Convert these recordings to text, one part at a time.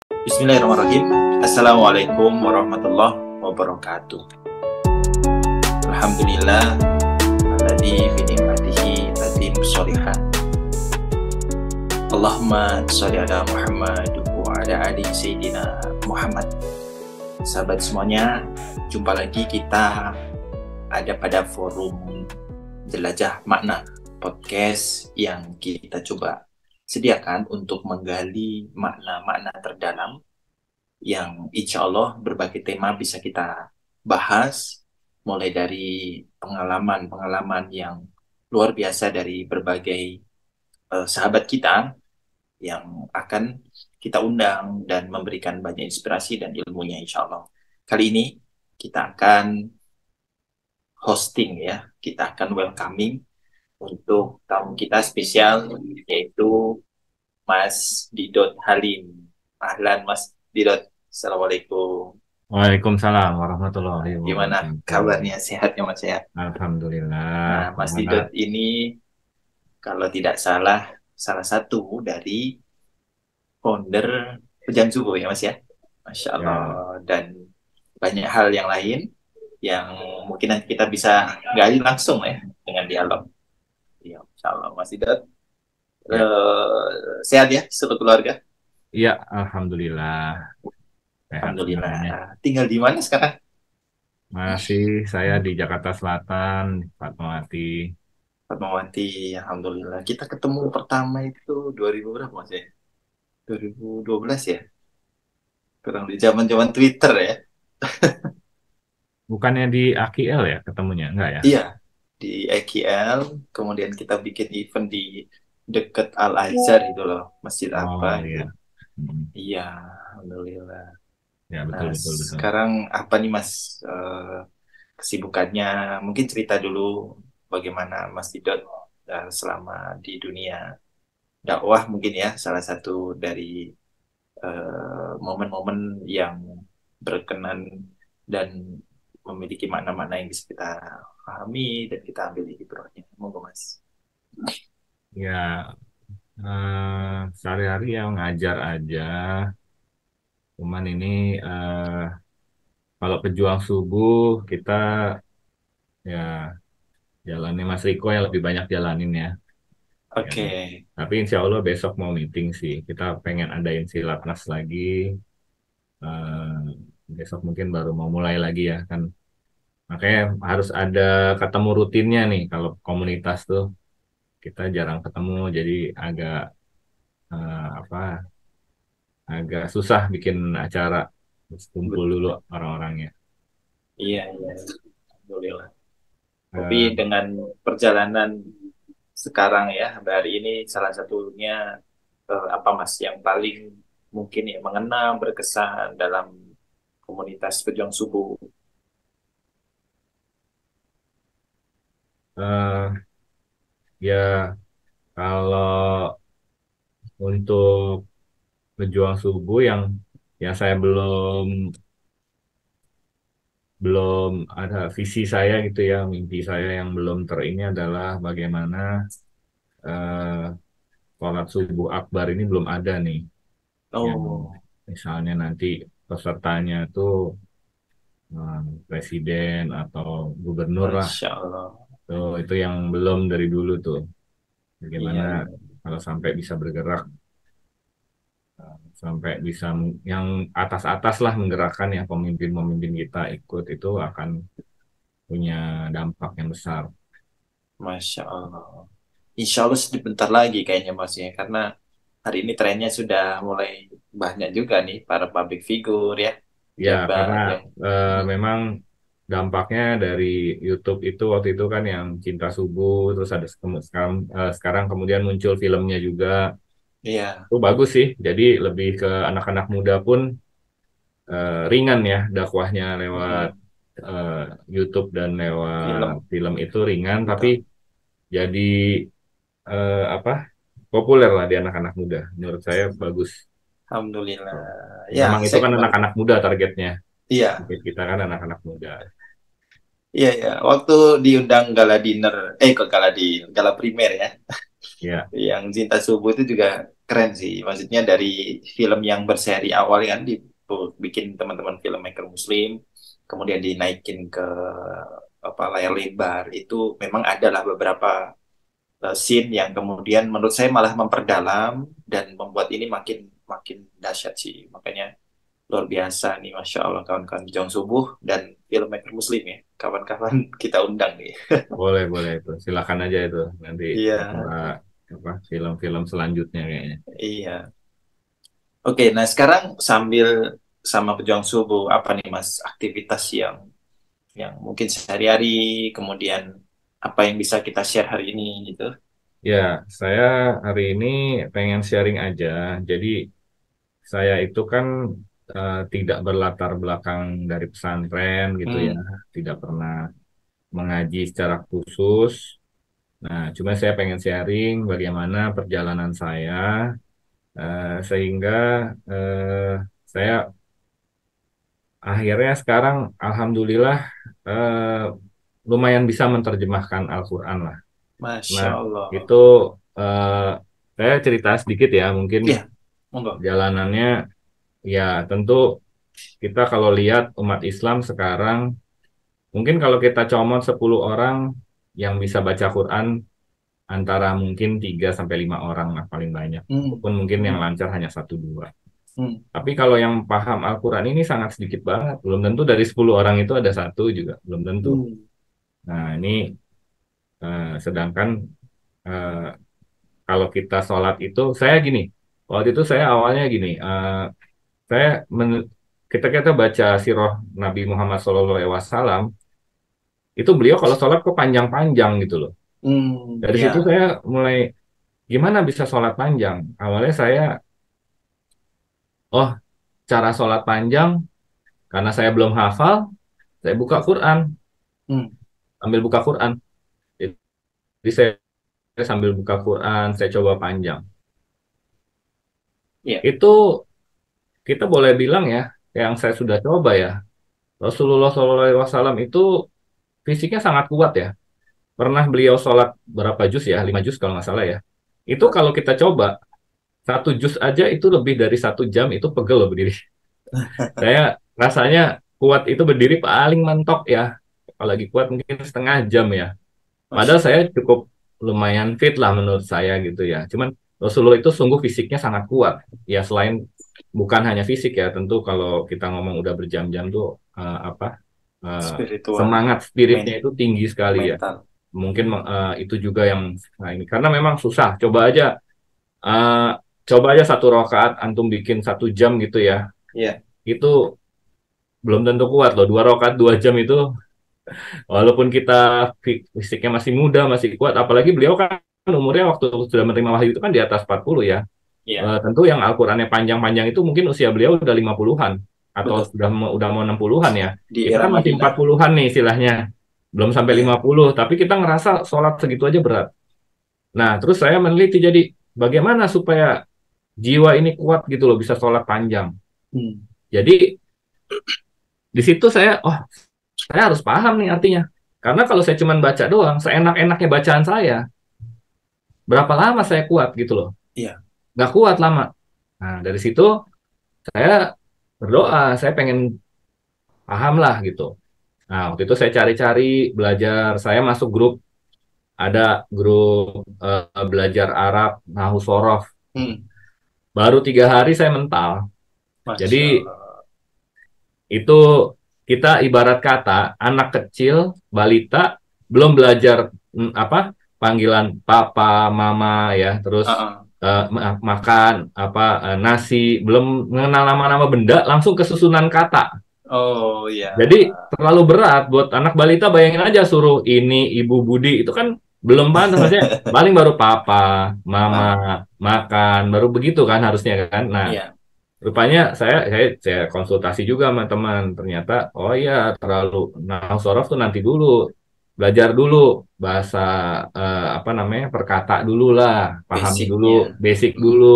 Bismillahirrahmanirrahim. Assalamualaikum warahmatullahi wabarakatuh. Alhamdulillah alladzi bi ni'matihi tatim sholihat. Allahumma sholli ala Muhammad wa ala ali sayyidina Muhammad. Sahabat semuanya, jumpa lagi kita ada pada forum Jelajah Makna podcast yang kita coba sediakan untuk menggali makna-makna terdalam yang insya Allah berbagai tema bisa kita bahas, mulai dari pengalaman-pengalaman yang luar biasa dari berbagai sahabat kita yang akan kita undang dan memberikan banyak inspirasi dan ilmunya insya Allah. Kali ini kita akan hosting ya, kita akan welcoming untuk tamu kita spesial, yaitu Mas Didot Halim. Ahlan Mas Didot, Assalamualaikum. Waalaikumsalam warahmatullahi Gimana wabarakatuh. kabarnya? Sehat ya Mas ya? Nah, Alhamdulillah. Mas Gimana? Didot ini kalau tidak salah satu dari founder Pejam Subuh ya Mas ya? Masya Ya, Allah. Dan banyak hal yang lain yang mungkin nanti kita bisa gali langsung ya dengan dialog. Ya, Masya Allah Mas Didot. ya, Sehat ya seluruh keluarga? ya. Alhamdulillah. Sehat semuanya. Alhamdulillah. Tinggal di mana sekarang? Masih saya di Jakarta Selatan, Fatmawati. Fatmawati, Alhamdulillah. Kita ketemu pertama itu 2000 berapa Mas ya? 2012 ya? Kurang di zaman-zaman Twitter ya? Bukannya di AKL ya ketemunya? Enggak ya? Iya, di EKL. Kemudian kita bikin event di deket Al-Azhar itu loh. Masjid apa Oh itu. iya. Hmm. Iya, Alhamdulillah. Ya, Nah, betul, betul, betul. sekarang apa nih Mas kesibukannya? Mungkin cerita dulu bagaimana Mas Didot selama di dunia dakwah mungkin ya, salah satu dari momen-momen yang berkenan dan memiliki makna-makna yang bisa kita pahami dan kita ambil ibrahnya. Monggo Mas. Ya, sehari-hari ya ngajar aja. Cuman ini kalau pejuang subuh kita ya jalannya Mas Riko yang lebih banyak jalanin ya. Ya. Oke. Tapi insya Allah besok mau meeting sih. Kita pengen adain silatnas lagi. Eh, Besok mungkin baru mau mulai lagi ya kan. Makanya harus ada ketemu rutinnya nih. Kalau komunitas tuh kita jarang ketemu, jadi agak apa? Agak susah bikin acara. Terus kumpul dulu Betul. orang-orangnya. Iya, iya. Alhamdulillah. Tapi Eh, dengan perjalanan sekarang ya, sampai hari ini salah satunya apa Mas yang paling mungkin ya mengena berkesan dalam komunitas pejuang subuh. eh, Ya kalau untuk pejuang subuh yang saya belum belum ada visi saya gitu ya, mimpi saya yang belum terini adalah bagaimana eh, sholat subuh akbar ini belum ada nih, yang Oh, misalnya nanti pesertanya tuh presiden atau gubernur lah, Masya Allah. tuh itu yang belum dari dulu tuh, bagaimana Iya, iya. kalau sampai bisa bergerak, sampai bisa yang atas-atas lah menggerakkan ya pemimpin-pemimpin kita ikut itu akan punya dampak yang besar. Masya Allah. Insya Allah sebentar lagi kayaknya Mas ya, karena hari ini trennya sudah mulai banyak juga nih para public figure ya, Ya, karena jabat yang memang dampaknya dari YouTube itu waktu itu kan yang Cinta Subuh, terus ada sekarang kemudian muncul filmnya juga. iya Itu bagus sih. Jadi lebih ke anak-anak muda pun ringan ya dakwahnya lewat mm, eh, YouTube dan lewat film film itu ringan, tapi betul. jadi apa populer lah di anak-anak muda. Menurut saya bagus. Alhamdulillah. Memang Ya, itu saya kan kemarin. anak-anak muda targetnya. Iya, Target kita kan anak-anak muda. iya, iya. Waktu diundang gala dinner, kok gala dinner, gala primer ya, Ya, yang Cinta Subuh itu juga keren sih. Maksudnya dari film yang berseri awal kan dibikin teman-teman filmmaker Muslim, kemudian dinaikin ke apa layar lebar itu memang adalah beberapa scene yang kemudian menurut saya malah memperdalam dan membuat ini makin makin dahsyat sih. Makanya luar biasa nih, masya Allah kawan-kawan Jong Subuh dan filmmaker Muslim ya. Kawan-kawan kita undang nih. Boleh, boleh itu. Silakan aja itu. Nanti Iya, masalah apa film-film selanjutnya kayaknya. iya. Oke, nah sekarang sambil sama pejuang subuh apa nih Mas aktivitas yang mungkin sehari-hari kemudian apa yang bisa kita share hari ini gitu? Ya, saya hari ini pengen sharing aja. Jadi saya itu kan tidak berlatar belakang dari pesantren gitu ya, Hmm, tidak pernah mengaji secara khusus. Nah, cuma saya pengen sharing bagaimana perjalanan saya sehingga saya akhirnya sekarang alhamdulillah eh, lumayan bisa menerjemahkan Al-Quran lah. Masya Nah, Allah. itu eh, saya cerita sedikit ya, mungkin Iya, monggo. jalanannya ya tentu kita kalau lihat umat Islam sekarang, mungkin kalau kita comot 10 orang yang bisa baca Quran antara mungkin 3 sampai 5 orang lah paling banyak. Hmm, Walaupun mungkin yang hmm, lancar hanya satu dua. hmm, Tapi kalau yang paham Al-Quran ini sangat sedikit banget. Belum tentu dari 10 orang itu ada satu juga. Belum tentu. hmm. Nah, ini sedangkan eh, kalau kita sholat itu, saya gini. Waktu itu saya awalnya gini. Saya kita kita baca sirah Nabi Muhammad SAW, itu beliau kalau sholat kok panjang-panjang gitu loh. Dari situ Ya. saya mulai gimana bisa sholat panjang. Awalnya saya, oh cara sholat panjang karena saya belum hafal, saya buka Quran, Hmm, ambil buka Quran. Jadi saya sambil buka Quran, saya coba panjang. ya. Itu kita boleh bilang ya, yang saya sudah coba ya, Rasulullah SAW itu fisiknya sangat kuat ya. Pernah beliau sholat berapa juz ya, 5 juz kalau nggak salah ya. Itu kalau kita coba, 1 juz aja itu lebih dari 1 jam, itu pegel loh berdiri. Saya rasanya kuat itu berdiri paling mentok ya. Kalau lagi kuat mungkin setengah jam ya. Padahal Masya saya Allah. cukup lumayan fit lah menurut saya gitu ya. Cuman Rasulullah itu sungguh fisiknya sangat kuat. Ya selain bukan hanya fisik ya, tentu kalau kita ngomong udah berjam-jam tuh apa Spiritual, semangat spiritnya men itu tinggi sekali ya. mental. Mungkin itu juga yang nah ini karena memang susah. Uh, coba aja 1 rakaat antum bikin 1 jam gitu ya. Ya, Itu belum tentu kuat loh. 2 rakaat 2 jam itu walaupun kita fisiknya masih muda, masih kuat, apalagi beliau kan umurnya waktu sudah menerima wahyu itu kan di atas 40 ya. ya, Tentu yang Al-Qur'annya panjang-panjang itu mungkin usia beliau udah 50-an atau betul. udah mau 60-an ya. Di Kita era kan masih Madinah. 40-an nih istilahnya. Belum sampai Ya. 50, tapi kita ngerasa sholat segitu aja berat. Nah, terus saya meneliti jadi bagaimana supaya jiwa ini kuat gitu loh bisa sholat panjang. Hmm. Jadi di situ saya harus paham nih artinya. Karena kalau saya cuma baca doang, seenak-enaknya bacaan saya, berapa lama saya kuat gitu loh. Iya. Nggak kuat lama. Nah, dari situ saya berdoa, saya pengen paham lah gitu. Nah, waktu itu saya cari-cari, belajar, saya masuk grup, ada grup belajar Arab, Nahu Sorof. Hmm. Baru 3 hari saya mental. Jadi Masya Allah. itu kita ibarat kata anak kecil, balita, belum belajar apa panggilan papa, mama ya, terus Uh-uh. makan apa nasi, belum mengenal nama-nama benda, langsung ke susunan kata. Oh ya. Jadi terlalu berat buat anak balita. Bayangin aja suruh ini ibu budi itu kan belum pantas. Maksudnya paling baru papa, mama, Paham. makan, baru begitu kan harusnya kan. Nah, Iya. rupanya saya konsultasi juga sama teman. Ternyata oh iya terlalu nah sorof tuh nanti dulu belajar dulu bahasa apa namanya perkata dulu lah, pahami dulu Basicnya. basic Hmm. dulu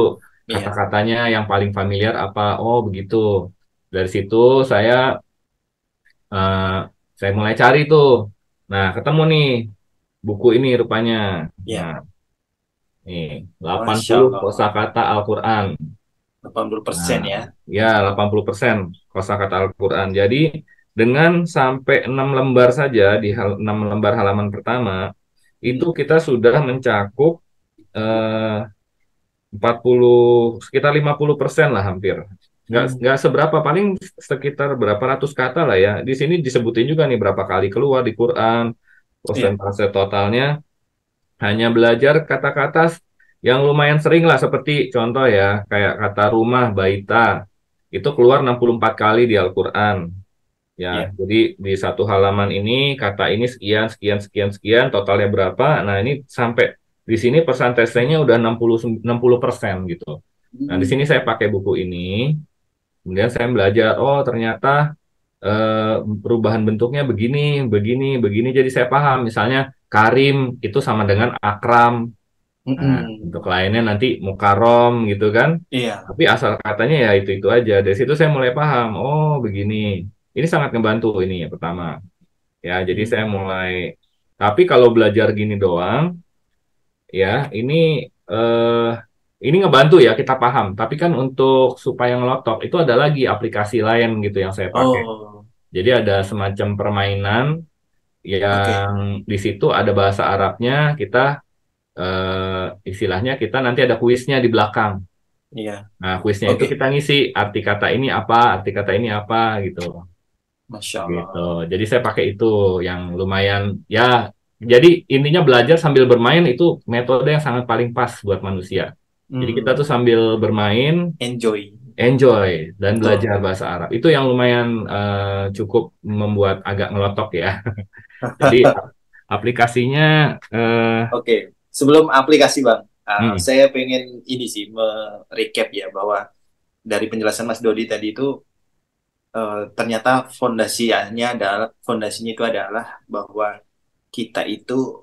Iya. kata-katanya yang paling familiar apa. Oh begitu. Dari situ eh, saya mulai cari tuh. Nah ketemu nih buku ini rupanya. Nah Iya. Nih, Masya 80 Allah. kosakata Al-Quran. 80% Nah, ya. ya 80% kosakata Al-Quran. Jadi dengan sampai 6 lembar saja di 6 lembar halaman pertama, itu Hmm. kita sudah mencakup eh, 40 sekitar 50% lah hampir. Nggak Hmm. seberapa, paling sekitar berapa ratus kata lah ya. Di sini disebutin juga nih berapa kali keluar di Quran, Iya. persentase totalnya. Hanya belajar kata-kata yang lumayan sering lah, seperti contoh ya, kayak kata rumah, baita, itu keluar 64 kali di Al-Quran. Ya, Iya. jadi di satu halaman ini kata ini sekian, sekian, sekian, sekian, totalnya berapa. Nah, ini sampai di sini persentasenya udah 60% gitu. Nah, di sini Hmm. saya pakai buku ini, kemudian saya belajar, oh ternyata perubahan bentuknya begini, begini, begini. Jadi saya paham, misalnya Karim itu sama dengan Akram. Nah, untuk Hmm. lainnya nanti Mukarom gitu kan. Iya. Tapi asal katanya ya itu aja. Dari situ saya mulai paham. Oh, begini. Ini sangat ngebantu ini ya pertama. Ya, jadi saya Hmm. mulai. Tapi kalau belajar gini doang, ya eh ini ngebantu ya kita paham. Tapi kan untuk supaya ngelotok itu ada lagi aplikasi lain gitu yang saya pakai. Oh, Jadi ada semacam permainan oke. yang di situ ada bahasa Arabnya. Kita istilahnya kita nanti ada kuisnya di belakang. Iya. Nah, kuisnya itu Oke. kita ngisi arti kata ini apa, arti kata ini apa gitu. Masya Gitu. Allah. Jadi saya pakai itu yang lumayan ya. Jadi intinya belajar sambil bermain itu metode yang sangat paling pas buat manusia. Jadi kita tuh Hmm. sambil bermain, Enjoy. enjoy dan belajar Betul. bahasa Arab. Itu yang lumayan cukup membuat agak ngelotok ya. Jadi aplikasinya Oke. Sebelum aplikasi, Bang, hmm, saya pengen ini sih merecap ya bahwa dari penjelasan Mas Dodi tadi itu ternyata fondasinya itu adalah bahwa kita itu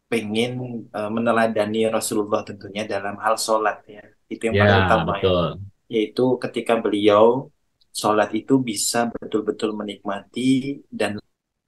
pengen meneladani Rasulullah tentunya dalam hal sholat ya. Itu yang ya paling utama ya. betul. Yaitu ketika beliau sholat itu bisa betul-betul menikmati dan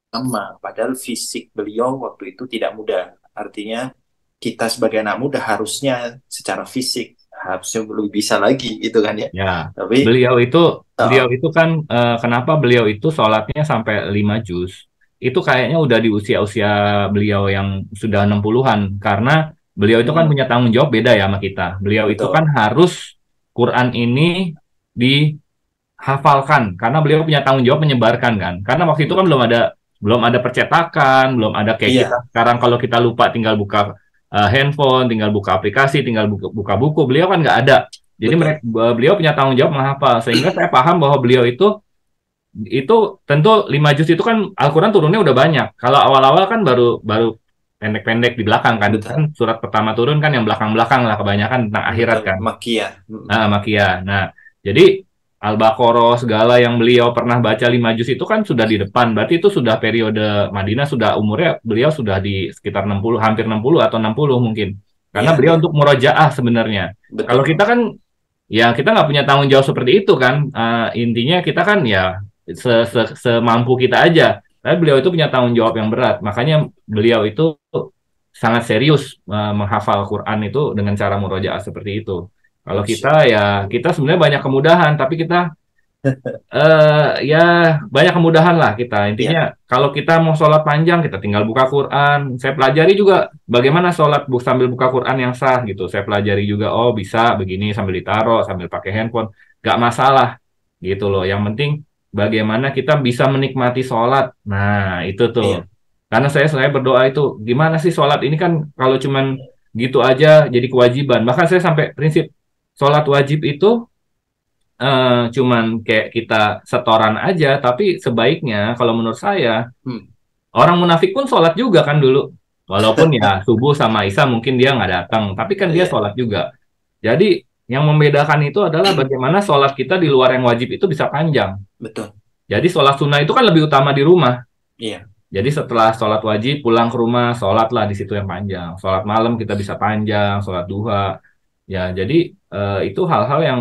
lama. Padahal fisik beliau waktu itu tidak mudah. Artinya kita sebagai anak muda harusnya secara fisik harusnya belum bisa lagi gitu kan ya. Ya, Tapi beliau itu uh, beliau itu kan kenapa beliau itu sholatnya sampai 5 juz? Itu kayaknya udah di usia-usia beliau yang sudah 60-an karena beliau itu kan hmm, punya tanggung jawab beda ya sama kita. Beliau itu kan betul, harus Quran ini dihafalkan karena beliau punya tanggung jawab menyebarkan kan. Karena waktu itu kan betul. belum ada percetakan, belum ada kayak kita Iya, sekarang kalau kita lupa tinggal buka handphone, tinggal buka aplikasi, tinggal buka buku. Beliau kan nggak ada. Jadi betul, beliau punya tanggung jawab menghafal. Sehingga saya paham bahwa beliau itu tentu 5 juz itu kan Al-Quran turunnya udah banyak. Kalau awal-awal kan baru baru pendek-pendek di belakang kan. Kan betul, surat pertama turun kan yang belakang-belakang lah kebanyakan tentang akhirat betul. kan. Makia. Makiyah. Nah, jadi Al-Baqarah segala yang beliau pernah baca 5 juz itu kan sudah di depan. Berarti itu sudah periode Madinah, sudah umurnya beliau sudah di sekitar 60, hampir 60 atau 60 mungkin. Karena Iya, beliau iya, untuk murojaah sebenarnya. Kalau kita betul. kan ya kita nggak punya tanggung jawab seperti itu kan. Intinya kita kan ya semampu kita aja. Tapi beliau itu punya tanggung jawab yang berat. Makanya beliau itu sangat serius menghafal Quran itu dengan cara murojaah seperti itu. Kalau Masya kita ya Allah. kita sebenarnya banyak kemudahan, tapi kita ya banyak kemudahan lah kita. Intinya Iya, kalau kita mau sholat panjang, kita tinggal buka Quran. Saya pelajari juga bagaimana sholat sambil buka Quran yang sah gitu. Saya pelajari juga, oh bisa begini sambil ditaruh, sambil pakai handphone, gak masalah gitu loh. Yang penting bagaimana kita bisa menikmati sholat. Nah itu tuh. iya, Karena saya berdoa itu, gimana sih sholat ini kan kalau cuman gitu aja jadi kewajiban. Bahkan saya sampai prinsip sholat wajib itu cuman kayak kita setoran aja, tapi sebaiknya kalau menurut saya hmm, orang munafik pun sholat juga kan dulu, walaupun ya subuh sama isya mungkin dia nggak datang, tapi kan dia iya, sholat juga. Jadi yang membedakan itu adalah bagaimana sholat kita di luar yang wajib itu bisa panjang. betul. Jadi sholat sunnah itu kan lebih utama di rumah. Iya, Jadi setelah sholat wajib pulang ke rumah, sholatlah di situ yang panjang. Sholat malam kita bisa panjang, sholat duha. Ya, jadi itu hal-hal yang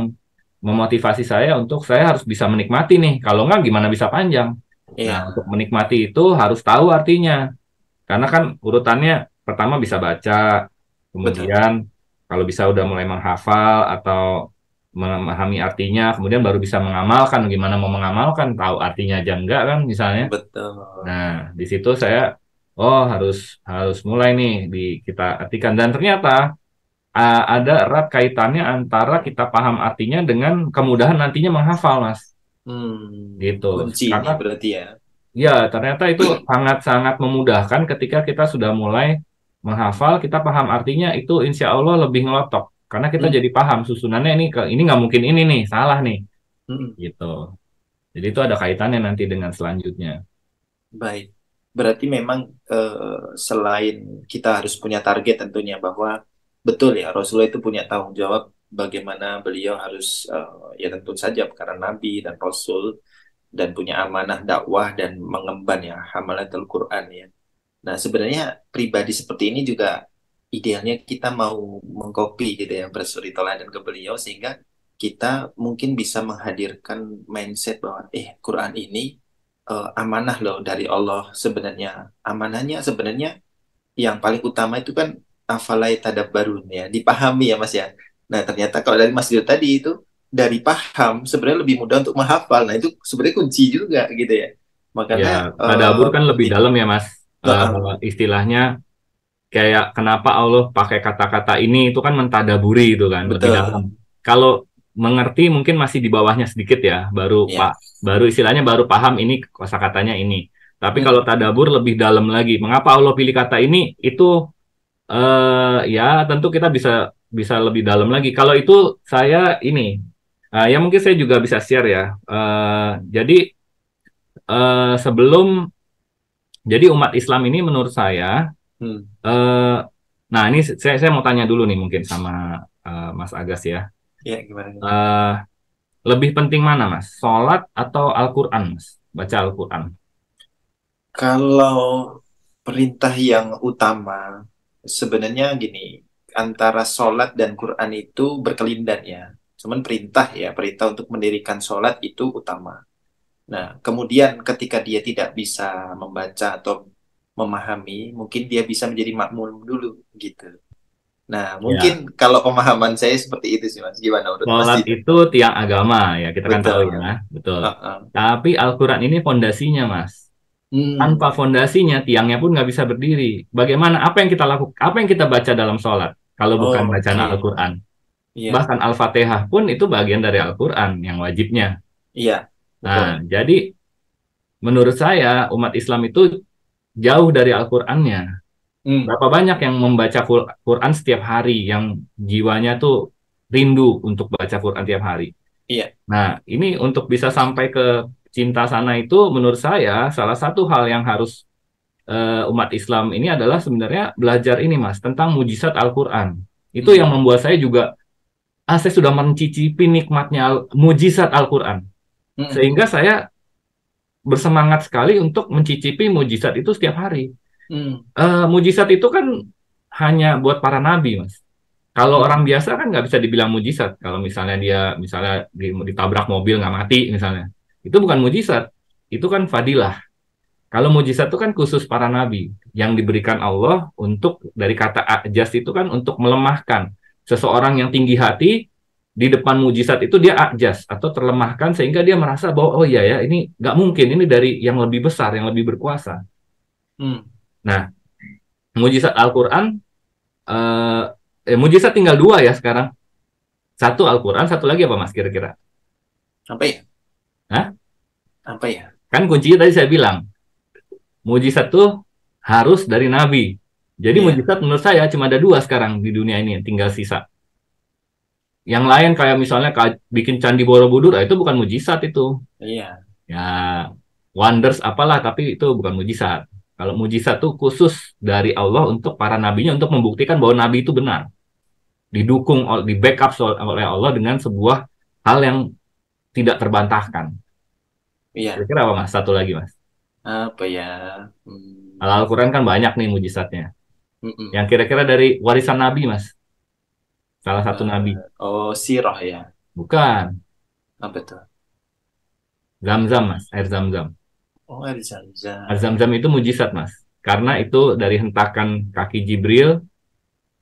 memotivasi saya untuk saya harus bisa menikmati nih. Kalau nggak gimana bisa panjang. Nah, iya, untuk menikmati itu harus tahu artinya. Karena kan urutannya pertama bisa baca, betul. kemudian Kalau bisa udah mulai menghafal atau memahami artinya, kemudian baru bisa mengamalkan. Gimana mau mengamalkan? Tahu artinya aja enggak kan misalnya. Betul. Nah, di situ saya harus harus mulai nih kita artikan, dan ternyata ada erat kaitannya antara kita paham artinya dengan kemudahan nantinya menghafal, Mas. Gitu. Kunci ini Karena berarti ya. ya, ternyata itu sangat-sangat memudahkan ketika kita sudah mulai menghafal, kita paham artinya, itu insya Allah lebih ngelotok. Karena kita Hmm, jadi paham susunannya, ini nggak mungkin ini nih, salah nih. hmm. Gitu. Jadi itu ada kaitannya nanti dengan selanjutnya. Baik. Berarti memang selain kita harus punya target tentunya bahwa betul ya Rasulullah itu punya tanggung jawab bagaimana beliau harus ya tentu saja karena Nabi dan Rasul dan punya amanah dakwah dan mengemban ya hamalatul Quran ya. Nah sebenarnya pribadi seperti ini juga idealnya kita mau mengcopy gitu ya bersuri teladan ke beliau sehingga kita mungkin bisa menghadirkan mindset bahwa Quran ini amanah loh dari Allah sebenarnya. Amanahnya sebenarnya yang paling utama itu kan afalai tadabbarun ya, dipahami ya Mas ya. Nah, ternyata kalau dari Mas Dio tadi itu dari paham sebenarnya lebih mudah untuk menghafal. Nah, itu sebenarnya kunci juga gitu ya. Ya, Makanya tadabbur kan lebih dalam ya, Mas. Istilahnya kayak kenapa Allah pakai kata-kata ini, itu kan mentadaburi itu kan, lebih dalam. betul. Kalau mengerti mungkin masih di bawahnya sedikit ya, Ya. baru istilahnya baru paham ini kosakatanya ini. Tapi kalau Mm-mm. tadabur lebih dalam lagi. Mengapa Allah pilih kata ini? Itu ya tentu kita bisa bisa lebih dalam lagi. Kalau itu saya ini ya mungkin saya juga bisa share ya. Jadi sebelum jadi umat Islam ini menurut saya Hmm. eh nah ini saya mau tanya dulu nih mungkin sama Mas Agas ya. Ya, gimana gimana? Eh lebih penting mana Mas? Sholat atau Al-Quran Mas? Baca Al-Quran. Kalau perintah yang utama sebenarnya gini, antara sholat dan Quran itu berkelindan ya. Cuman perintah ya, perintah untuk mendirikan sholat itu utama. Nah, kemudian ketika dia tidak bisa membaca atau memahami, mungkin dia bisa menjadi makmum dulu gitu. Nah, Ya, mungkin kalau pemahaman saya seperti itu sih Mas. Gimana menurut Mas sholat Dino? itu tiang agama ya kita kan tahu ya, Betul. betul. Uh-uh. Tapi Al-Quran ini fondasinya Mas. Tanpa Hmm. fondasinya tiangnya pun nggak bisa berdiri. Bagaimana? Apa yang kita lakukan? Apa yang kita baca dalam sholat? Kalau bukan Oh, bacaan oke. Al-Quran. Iya, Bahkan Al-Fatihah pun itu bagian dari Al-Quran yang wajibnya. iya, betul. Nah, jadi menurut saya umat Islam itu jauh dari Al-Qur'annya. Hmm. Berapa banyak yang membaca Quran setiap hari, yang jiwanya tuh rindu untuk baca Quran tiap hari. Iya. Nah, ini untuk bisa sampai ke cinta sana itu menurut saya salah satu hal yang harus umat Islam ini adalah sebenarnya belajar ini Mas, tentang mujizat Al-Quran. Itu yang Hmm. membuat saya juga, saya sudah mencicipi nikmatnya mujizat Al-Quran. Hmm, hmm, Sehingga hmm. saya bersemangat sekali untuk mencicipi mujizat itu setiap hari. Hmm. Mujizat itu kan hanya buat para nabi, Mas. Kalau orang Hmm. biasa kan nggak bisa dibilang mujizat. Kalau misalnya dia misalnya ditabrak mobil nggak mati misalnya, itu bukan mujizat. Itu kan fadilah. Kalau mujizat itu kan khusus para nabi yang diberikan Allah untuk dari kata ajas itu kan untuk melemahkan seseorang yang tinggi hati di depan mujizat itu dia ajas atau terlemahkan sehingga dia merasa bahwa oh iya ya ini nggak mungkin ini dari yang lebih besar yang lebih berkuasa. Hmm. Nah, mujizat Al-Quran eh, mujizat tinggal dua ya sekarang. Satu Al-Quran, satu lagi apa Mas kira-kira? Apa ya? Hah? Apa ya? Kan kuncinya tadi saya bilang, mujizat tuh harus dari Nabi. Jadi Iya. mujizat menurut saya cuma ada dua sekarang di dunia ini, tinggal sisa. Yang lain kayak misalnya bikin candi Borobudur, itu bukan mujizat itu. Iya. Ya, wonders apalah, tapi itu bukan mujizat. Kalau mujizat tuh khusus dari Allah untuk para nabinya untuk membuktikan bahwa nabi itu benar. Didukung, di backup oleh Allah dengan sebuah hal yang tidak terbantahkan. Iya. Kira-kira apa Mas? Satu lagi Mas. Apa ya? Hmm. Al-Quran kan banyak nih mujizatnya. Hmm, hmm. Yang kira-kira dari warisan Nabi Mas. Salah satu Nabi. Oh, sirah ya. Bukan. Apa tuh? Zam-zam Mas. Air zam-zam. Oh, ada Air Zam-Zam. zam-zam itu mujizat Mas. Karena itu dari hentakan kaki Jibril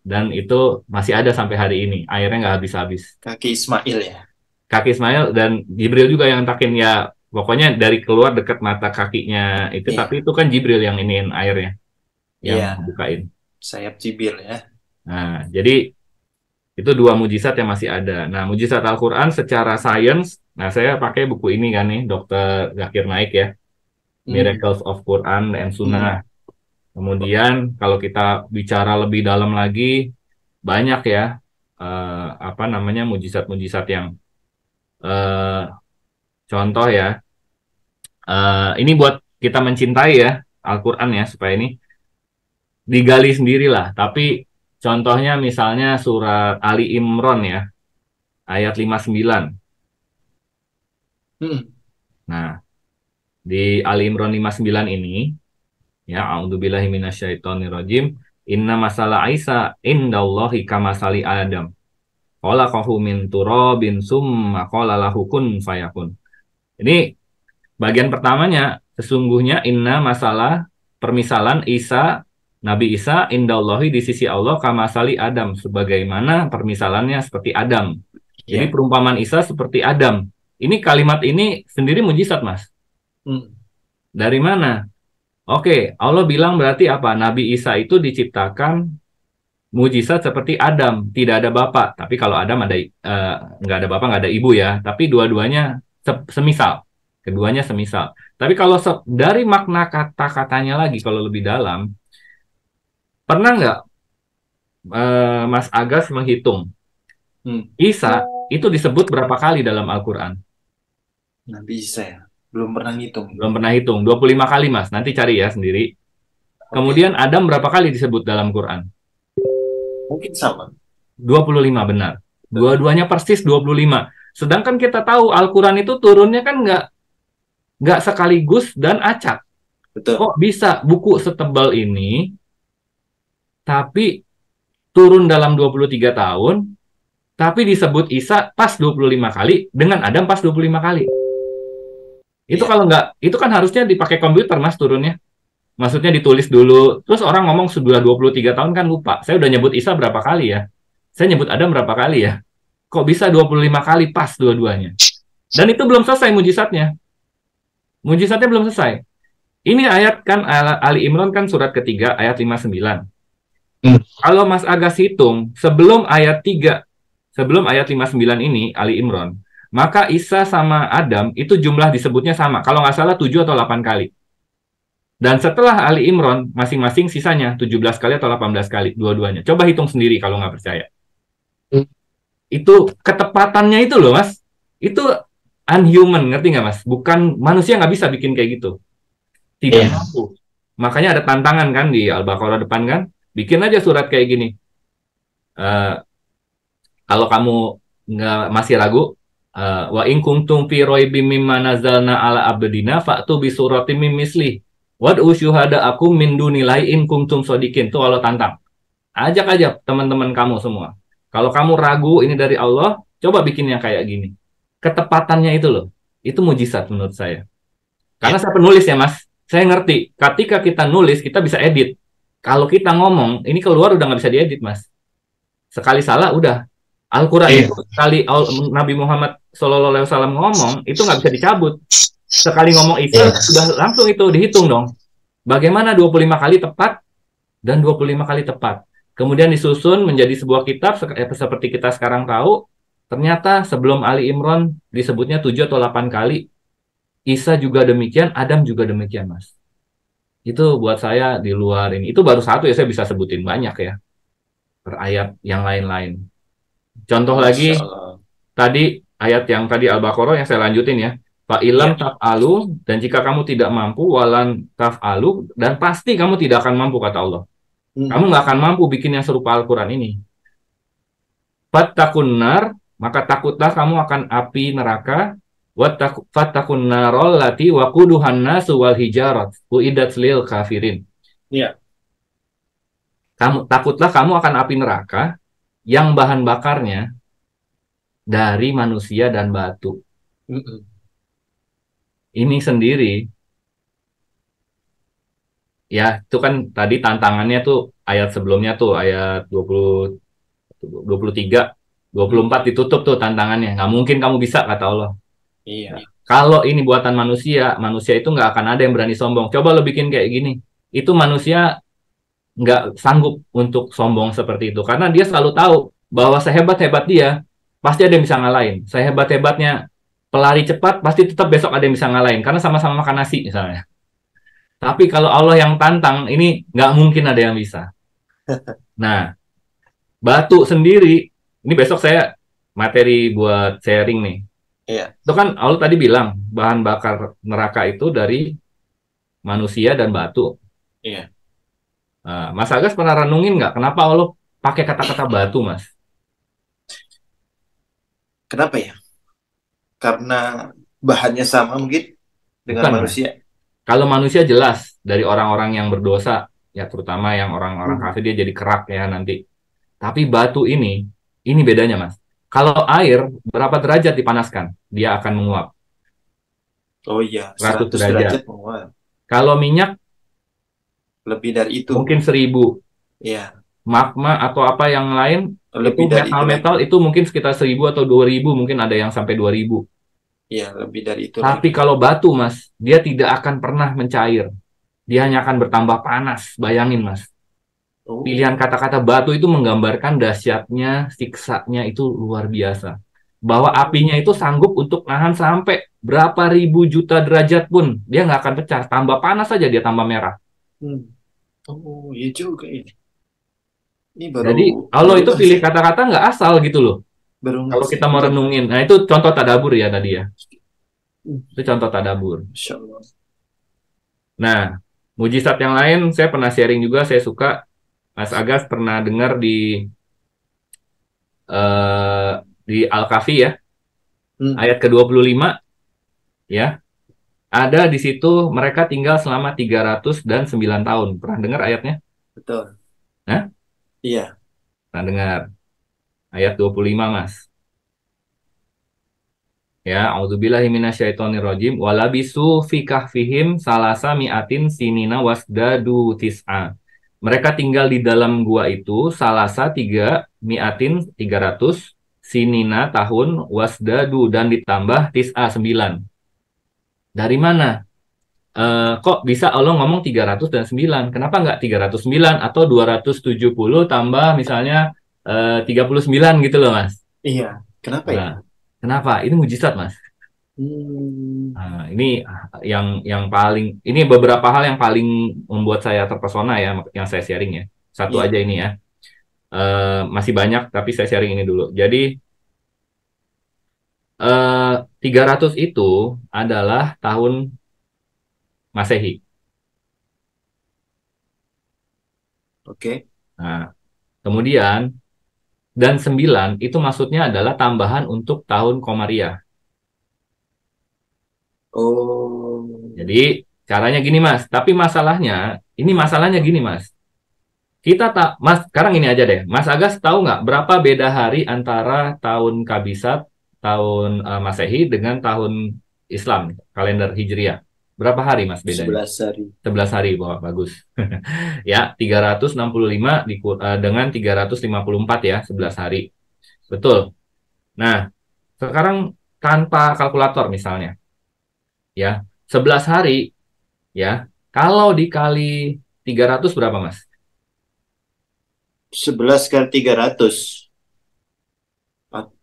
dan itu masih ada sampai hari ini. Airnya nggak habis-habis. Kaki Ismail ya. Kaki Ismail dan Jibril juga yang takin ya. Pokoknya dari keluar dekat mata kakinya itu, tapi Iya, itu kan Jibril yang iniin airnya, yang iya, bukain. sayap Jibril ya. Nah, jadi itu dua mujizat yang masih ada. Nah, mujizat Al-Quran secara sains, nah saya pakai buku ini kan nih, Dr. Zakir Naik ya, Hmm. Miracles of Quran and Hmm. Sunnah. Kemudian kalau kita bicara lebih dalam lagi, banyak ya, apa namanya, mujizat-mujizat yang, eh, contoh ya, ini buat kita mencintai ya, Al-Quran ya, supaya ini digali sendirilah. Tapi contohnya misalnya surat Ali Imran ya, ayat 59. Hmm. Nah, di Ali Imran 59 ini, ya, a'udzubillahi minasyaitonirrajim, inna masalah Isa indallahi kamasali Adam. Khalaqahu min turabin summa qala lahu kun fayakun. Ini bagian pertamanya, sesungguhnya inna masalah permisalan Isa, Nabi Isa indallahi di sisi Allah kamasali Adam, sebagaimana permisalannya seperti Adam. Jadi Ya. perumpamaan Isa seperti Adam. Ini kalimat ini sendiri mujizat, Mas. Hmm. Dari mana? Oke, Allah bilang berarti apa? Nabi Isa itu diciptakan mujizat seperti Adam, tidak ada bapak. Tapi kalau Adam ada, nggak ada bapak, nggak ada ibu ya. Tapi dua-duanya semisal, keduanya semisal. Tapi kalau dari makna kata-katanya lagi, kalau lebih dalam, pernah nggak, Mas Agas menghitung Hmm. Isa itu disebut berapa kali dalam Al-Quran? Nggak bisa ya. Belum pernah ngitung. Belum pernah hitung, 25 kali Mas. Nanti cari ya sendiri. Oke. Kemudian Adam berapa kali disebut dalam Quran? Mungkin sama. 25 benar. Dua-duanya persis 25. Sedangkan kita tahu Al-Quran itu turunnya kan nggak sekaligus dan acak. Betul. Kok bisa buku setebal ini, tapi turun dalam 23 tahun, tapi disebut Isa pas 25 kali, dengan Adam pas 25 kali. Itu Iya. kalau nggak, itu kan harusnya dipakai komputer, Mas, turunnya. Maksudnya ditulis dulu, terus orang ngomong sudah 23 tahun kan lupa. Saya udah nyebut Isa berapa kali ya? Saya nyebut Adam berapa kali ya? Kok bisa 25 kali pas dua-duanya? Dan itu belum selesai mujizatnya. Mujizatnya belum selesai. Ini ayat kan Ali Imran kan surat ketiga ayat 59. Hmm. Kalau Mas Agas hitung sebelum ayat 59 ini Ali Imran, maka Isa sama Adam itu jumlah disebutnya sama. Kalau nggak salah 7 atau 8 kali. Dan setelah Ali Imran masing-masing sisanya 17 kali atau 18 kali dua-duanya. Coba hitung sendiri kalau nggak percaya. Itu ketepatannya itu loh, Mas. Itu unhuman, ngerti nggak, Mas? Bukan manusia nggak bisa bikin kayak gitu. Tidak Iya. mampu. Makanya ada tantangan kan di Al-Baqarah depan kan, bikin aja surat kayak gini. Eh, kalau kamu nggak masih ragu, wa in kuntum fi raibim mimma nazalna ala abdina fa'tu bi suratim min misli. Wad'u syuhada'akum min dunillahi in kuntum shodiqin. Itu Allah tantang. Ajak aja teman-teman kamu semua. Kalau kamu ragu ini dari Allah, coba bikin yang kayak gini. Ketepatannya itu loh. Itu mujizat menurut saya. Karena Iya. saya penulis ya, Mas. Saya ngerti. Ketika kita nulis, kita bisa edit. Kalau kita ngomong, ini keluar udah nggak bisa diedit, Mas. Sekali salah, udah. Al-Quran Iya. itu, sekali Nabi Muhammad SAW ngomong, itu nggak bisa dicabut. Sekali ngomong Isa, Iya. sudah langsung itu dihitung dong. Bagaimana 25 kali tepat dan 25 kali tepat. Kemudian disusun menjadi sebuah kitab, seperti kita sekarang tahu. Ternyata sebelum Ali Imran disebutnya 7 atau 8 kali, Isa juga demikian, Adam juga demikian, Mas. Itu buat saya di luar ini. Itu baru satu ya, saya bisa sebutin banyak ya. Per ayat yang lain-lain. Contoh Masya lagi, Allah. tadi ayat yang tadi Al-Baqarah yang saya lanjutin ya. Fa'ilam Iya. taf'alu, dan jika kamu tidak mampu, walan taf'alu, dan pasti kamu tidak akan mampu, kata Allah. Kamu Hmm. nggak akan mampu bikin yang serupa Al-Quran ini. Fattakun nar, maka takutlah kamu akan api neraka. Fattakun narol lati wakuduhan nasu wal hijarat. Uidat lil kafirin. Iya. Takutlah kamu akan api neraka yang bahan bakarnya dari manusia dan batu. Hmm. Ini sendiri, ya itu kan tadi tantangannya tuh ayat sebelumnya tuh ayat 23, 24 ditutup tuh tantangannya. Nggak mungkin kamu bisa kata Allah. Iya. Ya. Kalau ini buatan manusia, manusia itu nggak akan ada yang berani sombong. Coba lo bikin kayak gini. Itu manusia nggak sanggup untuk sombong seperti itu. Karena dia selalu tahu bahwa sehebat-hebat dia, pasti ada yang bisa ngalahin. Sehebat-hebatnya pelari cepat, pasti tetap besok ada yang bisa ngalahin. Karena sama-sama makan nasi misalnya. Tapi kalau Allah yang tantang, ini nggak mungkin ada yang bisa. Nah, batu sendiri, ini besok saya materi buat sharing nih. Iya. Itu kan Allah tadi bilang, bahan bakar neraka itu dari manusia dan batu. Iya. Nah, Mas Agus pernah renungin nggak kenapa Allah pakai kata-kata batu, Mas? Kenapa ya? Karena bahannya sama mungkin dengan Bukan, Mas. manusia. Kalau manusia jelas dari orang-orang yang berdosa, ya terutama yang orang-orang Hmm. kafir dia jadi kerak ya nanti. Tapi batu ini bedanya, Mas. Kalau air berapa derajat dipanaskan, dia akan menguap. Oh iya, 100 100 derajat. derajat menguap. Kalau minyak Lebih dari itu. mungkin 1000. Iya, Magma atau apa yang lain itu lebih dari itu lagi. metal-metal itu mungkin sekitar 1000 atau 2000, mungkin ada yang sampai 2000. Iya, lebih dari itu Tapi lagi. kalau batu, Mas, dia tidak akan pernah mencair. Dia hanya akan bertambah panas. Bayangin, Mas. Oh. Pilihan kata-kata batu itu menggambarkan dahsyatnya, siksanya itu luar biasa. Bahwa apinya itu sanggup untuk nahan sampai berapa ribu juta derajat pun. Dia nggak akan pecah. Tambah panas saja dia tambah merah. Hmm. Oh, iya juga ini. Ini baru Jadi Allah baru itu nggak pilih saya. kata-kata nggak asal gitu loh. Baru nggak Kalau saya. kita mau Betul. renungin. Nah itu contoh tadabur ya tadi ya. Hmm. Itu contoh tadabur. Masya Allah. Nah, mujizat yang lain saya pernah sharing juga. Saya suka. Mas Agas pernah dengar eh, di Al-Kahfi ya. Hmm. Ayat ke-25 ya. Ada di situ mereka tinggal selama 309 tahun. Pernah dengar ayatnya? Betul. Hah? Iya. Pernah dengar. Ayat 25, Mas. Ya, auzubillahi minasyaitonirrajim. Walabisu fi kahfihim salasa mi'atin sinina wasdadu tis'a. Mereka tinggal di dalam gua itu salasa 300 sinina tahun wasdadu dan ditambah tis'a 9. Dari mana? Kok bisa Allah ngomong 309? Kenapa nggak 309 atau 270 tambah misalnya 39 gitu loh, Mas? Iya. Kenapa ya? Nah, kenapa? Ini mujizat, Mas. Hmm. Nah, ini yang paling ini beberapa hal yang paling membuat saya terpesona ya yang saya sharing ya. Satu Iya. aja ini ya. Masih banyak tapi saya sharing ini dulu. Jadi 300 itu adalah tahun Masehi. Oke. Nah, kemudian dan 9 itu maksudnya adalah tambahan untuk tahun Komariah. Oh. Jadi caranya gini Mas, tapi masalahnya gini Mas. Kita tak, Mas, sekarang ini aja deh. Mas Agas tahu nggak berapa beda hari antara tahun Kabisat, tahun Masehi dengan tahun Islam, kalender Hijriah? Berapa hari Mas bedanya? 11 hari. 11 hari, wah bagus. Ya, 365 dengan 354 ya, 11 hari. Betul. Nah, sekarang tanpa kalkulator misalnya, ya, 11 hari, ya, kalau dikali 300 berapa, Mas? 11 kali 300.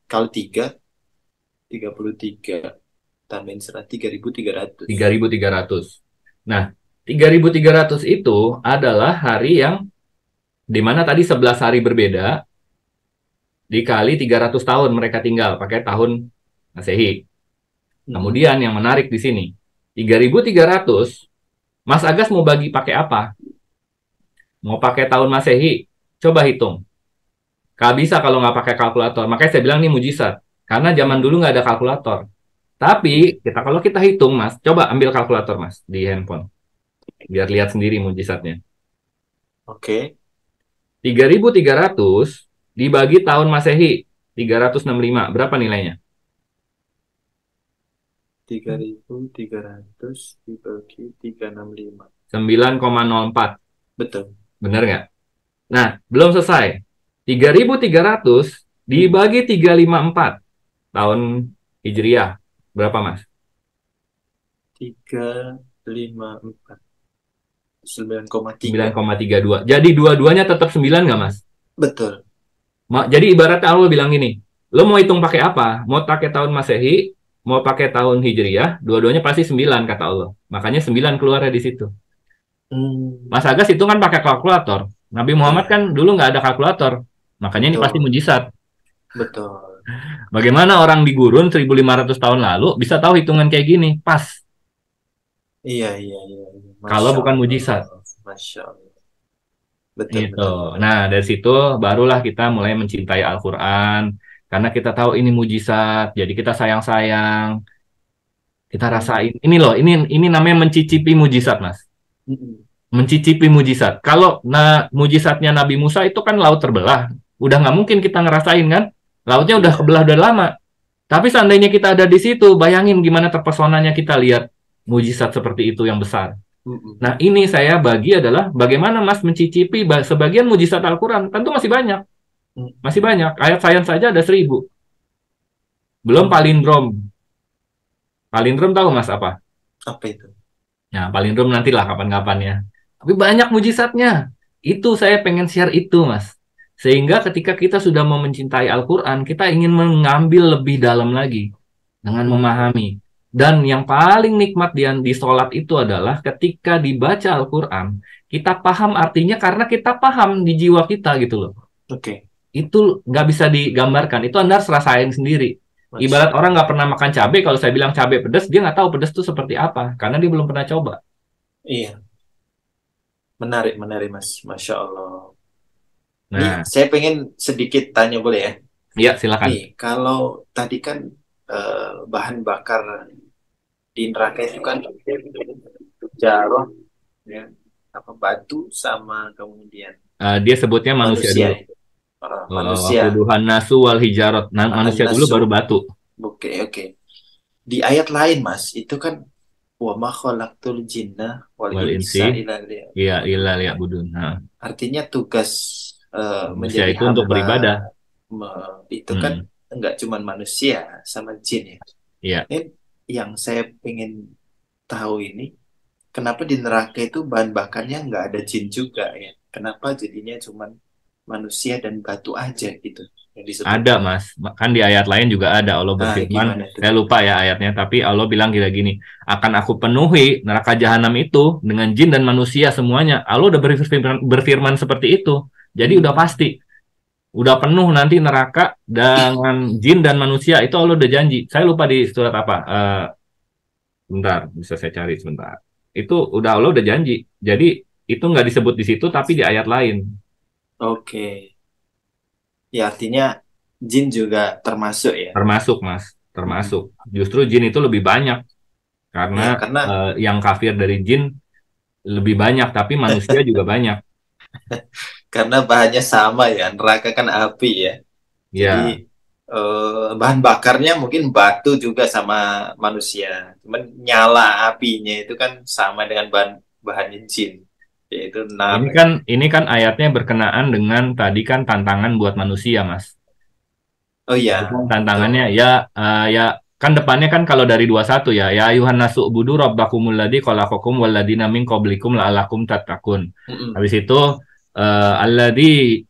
Kali 3, 33. Tambahin 3.300. 3.300. Nah, 3.300 itu adalah hari yang dimana tadi 11 hari berbeda, dikali 300 tahun mereka tinggal, pakai tahun Masehi. Mhm. Kemudian yang menarik di sini, 3.300, Mas Agas mau bagi pakai apa? Mau pakai tahun Masehi? Coba hitung. Gak bisa kalau nggak pakai kalkulator. Makanya saya bilang ini mujizat. Karena zaman dulu nggak ada kalkulator. Iya. Tapi kalau kita hitung, Mas, coba ambil kalkulator, Mas, di handphone. Biar lihat sendiri mujizatnya. Oke. 3.300 dibagi tahun Masehi 365. Berapa nilainya? 3.300 dibagi 365. 9,04. Betul. Bener nggak? Nah, belum selesai. 3.300 dibagi 354 tahun Hijriah. Berapa, Mas? 354. 9,3. 9,32. Jadi dua-duanya tetap 9 nggak, Mas? Betul. Jadi ibaratnya Allah bilang gini, lo mau hitung pakai apa? Mau pakai tahun Masehi, mau pakai tahun Hijriah, dua-duanya pasti 9 kata Allah. Makanya 9 keluarnya di situ. Mas Agas itu kan pakai kalkulator. Nabi Muhammad Iya, kan dulu nggak ada kalkulator. Makanya ini pasti betul. mujizat. Betul. Bagaimana orang di gurun 1.500 tahun lalu bisa tahu hitungan kayak gini? Pas. Iya, iya, iya, iya. Kalau Masya bukan Allah. mujizat. Masya Allah. Betul, Gitu. betul, betul. Nah, dari situ barulah kita mulai mencintai Al-Quran. Karena kita tahu ini mujizat. Jadi kita sayang-sayang. Kita rasain. Ini loh, ini namanya mencicipi mujizat, Mas. Mm-mm. Mencicipi mujizat. Kalau mujizatnya Nabi Musa itu kan laut terbelah. Udah nggak mungkin kita ngerasain kan? Lautnya udah Iya. kebelah udah lama. Tapi seandainya kita ada di situ, bayangin gimana terpesonanya kita lihat mujizat seperti itu yang besar. Mm-mm. Nah, ini saya bagi adalah bagaimana Mas mencicipi sebagian mujizat Al-Quran. Tentu masih banyak. Masih Mm-mm. banyak. Ayat sains saja ada 1.000. Belum Mm. palindrom. Palindrom tahu Mas apa? Apa itu? Ya, palindrom nantilah kapan-kapan ya. Tapi banyak mujizatnya. Itu saya pengen share itu, Mas. Sehingga ketika kita sudah mau mencintai Al-Quran, kita ingin mengambil lebih dalam lagi dengan Mm. memahami. Dan yang paling nikmat di sholat itu adalah ketika dibaca Al-Quran, kita paham artinya karena kita paham di jiwa kita gitu loh. Oke. Itu nggak bisa digambarkan. Itu Anda harus rasain sendiri. Masya Ibarat orang Allah. nggak pernah makan cabai, kalau saya bilang cabai pedas, dia nggak tahu pedas itu seperti apa. Karena dia belum pernah coba. Iya. Menarik, menarik, Mas. Masya Allah. Ini Nah, saya pengen sedikit tanya, boleh ya? iya silakan. Nih, kalau tadi kan bahan bakar di neraka itu kan jarah, ya, apa batu sama kemudian Dia sebutnya manusia manusia dulu. ya. Manusia. Wakuduhan nasu wal hijarot. Nah, manusia dulu An-nasu. baru batu. Oke, oke. Di ayat lain, Mas, itu kan wa ma khalaqtul jinna wal Wal insi. insa illa Iya, ilah liya'budun, lihat ya. budun. Nah, Artinya tugas manusia menjadi itu untuk hamba beribadah. itu kan Mm-mm. enggak cuma manusia sama jin ya. Iya. Ini yang saya pengen tahu ini, kenapa di neraka itu bahan bakarnya nggak ada jin juga ya? Kenapa jadinya cuma manusia dan batu aja gitu yang disebut? Ada, Mas. Kan di ayat lain juga ada Allah Nah, berfirman. gimana tuh? Saya lupa ya ayatnya, tapi Allah bilang gini, akan aku penuhi neraka jahanam itu dengan jin dan manusia semuanya. Allah udah berfirman seperti itu. Jadi udah Hmm. pasti. Udah penuh nanti neraka dengan jin dan manusia. Itu Allah udah janji. Saya lupa di surat apa. Bentar, bisa saya cari sebentar. Itu Allah udah janji. Jadi itu nggak disebut di situ, tapi di ayat lain. Oke. Ya artinya jin juga termasuk ya. Termasuk, Mas. Mm-mm. Termasuk. Justru jin itu lebih banyak. Karena Ya karena yang kafir dari jin lebih banyak, tapi manusia juga banyak. bahannya sama ya. Neraka kan api ya. Jadi Ya, bahan bakarnya mungkin batu juga sama manusia. Cuman nyala apinya itu kan sama dengan bahannya jin, yaitu nar. ini kan ayatnya berkenaan dengan tadi kan tantangan buat manusia, Mas. Oh iya, Itu kan tantangannya betul. ya kan depannya kan kalau dari 21 ya ayuhan nasu budu rabbakumul ladzi khalaqakum waladina min qablikum la'allakum tattaqun. Mm-mm. Habis itu alladzi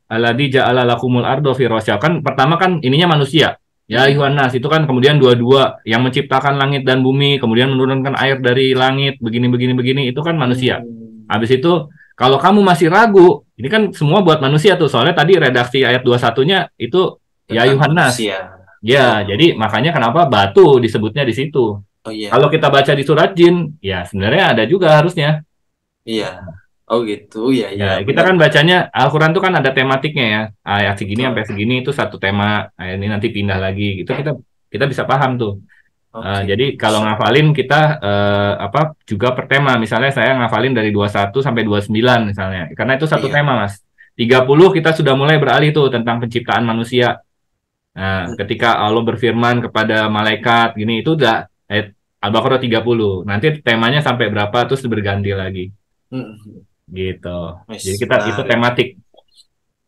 alladzi ja'ala lakumul ardo firasya. Kan pertama kan ininya manusia. Ya Mm-mm. ayuhan nas itu kan kemudian dua-dua yang menciptakan langit dan bumi, kemudian menurunkan air dari langit begini begini begini itu kan manusia. Hmm. Habis itu kalau kamu masih ragu, ini kan semua buat manusia tuh. Soalnya tadi redaksi ayat 21-nya itu ya Tentang Yuhannas. manusia. Ya, jadi Oh, makanya kenapa batu disebutnya di situ. oh Kalau iya, kita baca di surat jin, ya sebenarnya ada juga harusnya. iya. Oh gitu, ya, Ya, ya, kita benar, kan benar. bacanya Al-Quran tuh kan ada tematiknya ya. Ayat segini sampai Betul. segini itu satu tema. Ayat ini nanti pindah lagi. Itu kita kita bisa paham tuh. Jadi Oke, kalau Masya Allah. ngafalin kita apa juga per tema. Misalnya saya ngafalin dari 21 sampai 29 misalnya. Karena itu satu Iya. tema, Mas. 30 kita sudah mulai beralih tuh tentang penciptaan manusia. Nah, Mm. ketika Allah berfirman kepada malaikat gini itu udah Al-Baqarah 30. Nanti temanya sampai berapa terus berganti lagi Hmm. gitu. Jadi Wis, kita itu menarik. tematik.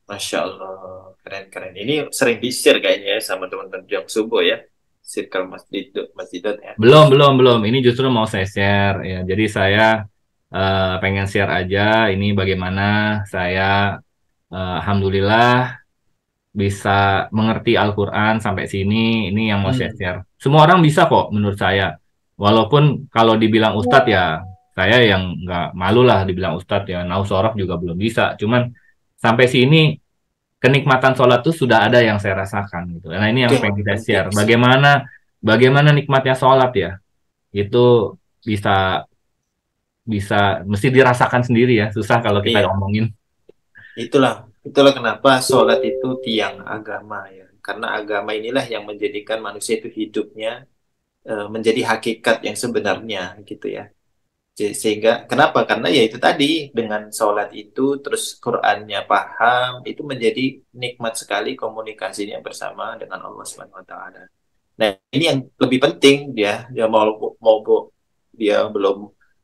Masya Allah, keren-keren. Ini sering di-share kayaknya ya sama teman-teman yang subuh ya. Circle Masjid, Masjidot ya. Belum. Ini justru mau saya share ya. Jadi saya pengen share aja ini bagaimana saya alhamdulillah bisa mengerti Al-Quran sampai sini. Ini yang mau saya Hmm. share. Semua orang bisa kok menurut saya. Walaupun kalau dibilang ustadz ya saya yang nggak malu lah dibilang ustadz ya. Nausorof juga belum bisa. Cuman sampai sini kenikmatan sholat itu sudah ada yang saya rasakan gitu. Nah ini Itu yang yang pengen paling kita penting share. sih. Bagaimana nikmatnya sholat ya. Itu bisa bisa mesti dirasakan sendiri ya. Susah kalau kita Iya, ngomongin. itulah kenapa sholat itu tiang agama ya. Karena agama inilah yang menjadikan manusia itu hidupnya menjadi hakikat yang sebenarnya gitu ya. Sehingga kenapa? Karena ya itu tadi dengan sholat itu terus Qur'annya paham itu menjadi nikmat sekali komunikasinya bersama dengan Allah Subhanahu Wa Taala. Nah ini yang lebih penting dia mau dia belum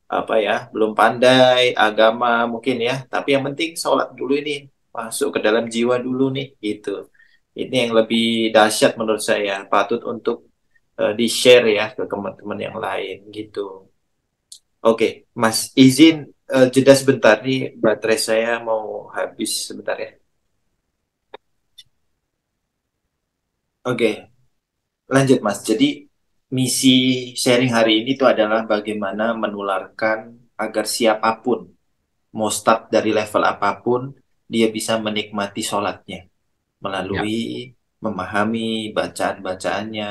apa ya belum pandai agama mungkin ya tapi yang penting sholat dulu ini masuk ke dalam jiwa dulu nih gitu. Ini yang lebih dahsyat menurut saya patut untuk di-share ya ke teman-teman yang lain gitu. Oke, Mas, izin jeda sebentar nih, baterai saya mau habis sebentar ya. Oke, lanjut Mas. Jadi misi sharing hari ini itu adalah bagaimana menularkan agar siapapun, mau start dari level apapun, dia bisa menikmati sholatnya Ya, melalui memahami bacaan-bacaannya.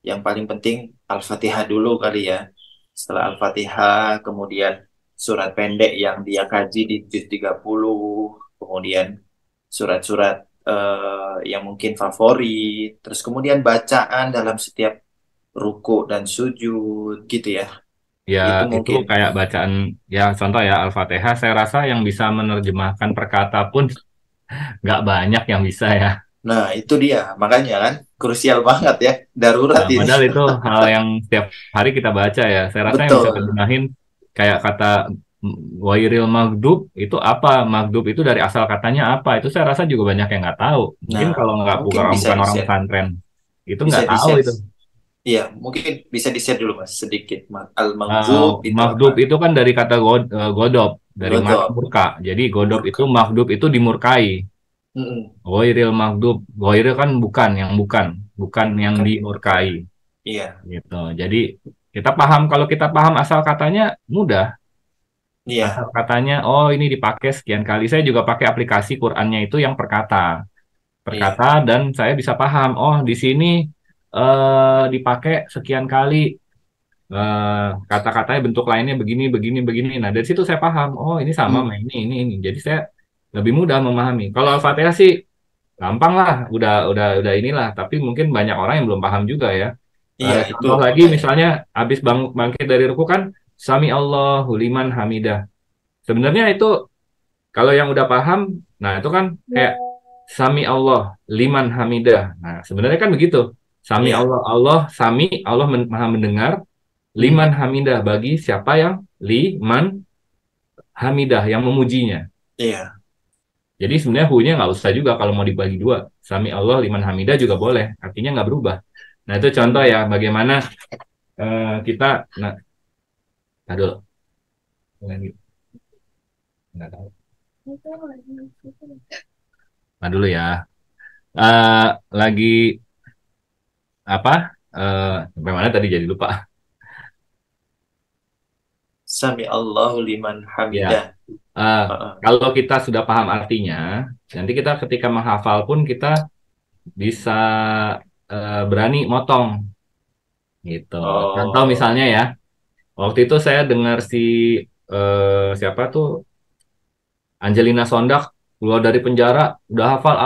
Yang paling penting Al-Fatihah dulu kali ya. Setelah Al-Fatihah, kemudian surat pendek yang dia kaji di juz 30, kemudian surat-surat yang mungkin favorit, terus kemudian bacaan dalam setiap ruku dan sujud gitu ya. ya Itu itu mungkin. kayak bacaan ya contoh ya Al-Fatihah. Saya rasa yang bisa menerjemahkan perkata pun nggak banyak yang bisa ya. Nah, itu dia. Makanya kan krusial banget ya. Darurat Nah, ini. padahal itu hal yang setiap hari kita baca ya. Saya rasa yang bisa Betul. terjemahin kayak kata Wairil Magdub itu apa? Magdub itu dari asal katanya apa? Itu saya rasa juga banyak yang nggak tahu. Mungkin Nah, kalau nggak mungkin bukan bisa bukan orang di-share. pesantren itu Bisa nggak tahu di-share. itu. Iya, mungkin bisa di-share dulu Mas sedikit. Al-Maghdub itu apa? Magdub itu kan dari kata godop, dari Godop. murka. Jadi godop itu Murka. magdub itu dimurkai. Mm-mm. Ghairil magdub, ghairil kan bukan yang bukan, bukan Yang yang bukan dimurkai. dimurkai Iya. gitu. Jadi kita paham kalau kita paham asal katanya mudah. Asal Iya. katanya oh ini dipakai sekian kali. Saya juga pakai aplikasi Qur'annya itu yang perkata. Perkata Iya. dan saya bisa paham oh di sini dipakai sekian kali kata-katanya bentuk lainnya begini begini begini. Nah, dari situ saya paham oh ini sama sama Hmm. ini. Jadi saya lebih mudah memahami. Kalau Al-Fatihah sih gampang lah, udah inilah. Tapi mungkin banyak orang yang belum paham juga ya. Iya, itu Contoh lagi, makanya. misalnya habis bangkit dari ruku kan, Sami Allahu liman hamidah. Sebenarnya itu kalau yang udah paham, nah itu kan kayak Sami Allah liman hamidah. Nah sebenarnya kan begitu. Sami Iya. Allah Allah Sami Allah maha mendengar liman Hmm. hamidah bagi siapa yang liman hamidah yang memujinya. Iya. Jadi sebenarnya hu-nya nggak usah juga kalau mau dibagi dua. Sami Allah liman hamidah juga boleh. Artinya nggak berubah. Nah itu contoh ya bagaimana kita, nah, aduh, lagi nggak tahu. Nah dulu ya. Eh lagi apa? Sampai mana tadi jadi lupa. Sami Allahu liman Ya. hamidah. eh, Heeh. Kalau kita sudah paham artinya, nanti kita ketika menghafal pun kita bisa berani motong gitu. Contoh misalnya Oh. ya, waktu itu saya dengar si siapa tuh Angelina Sondak keluar dari penjara udah hafal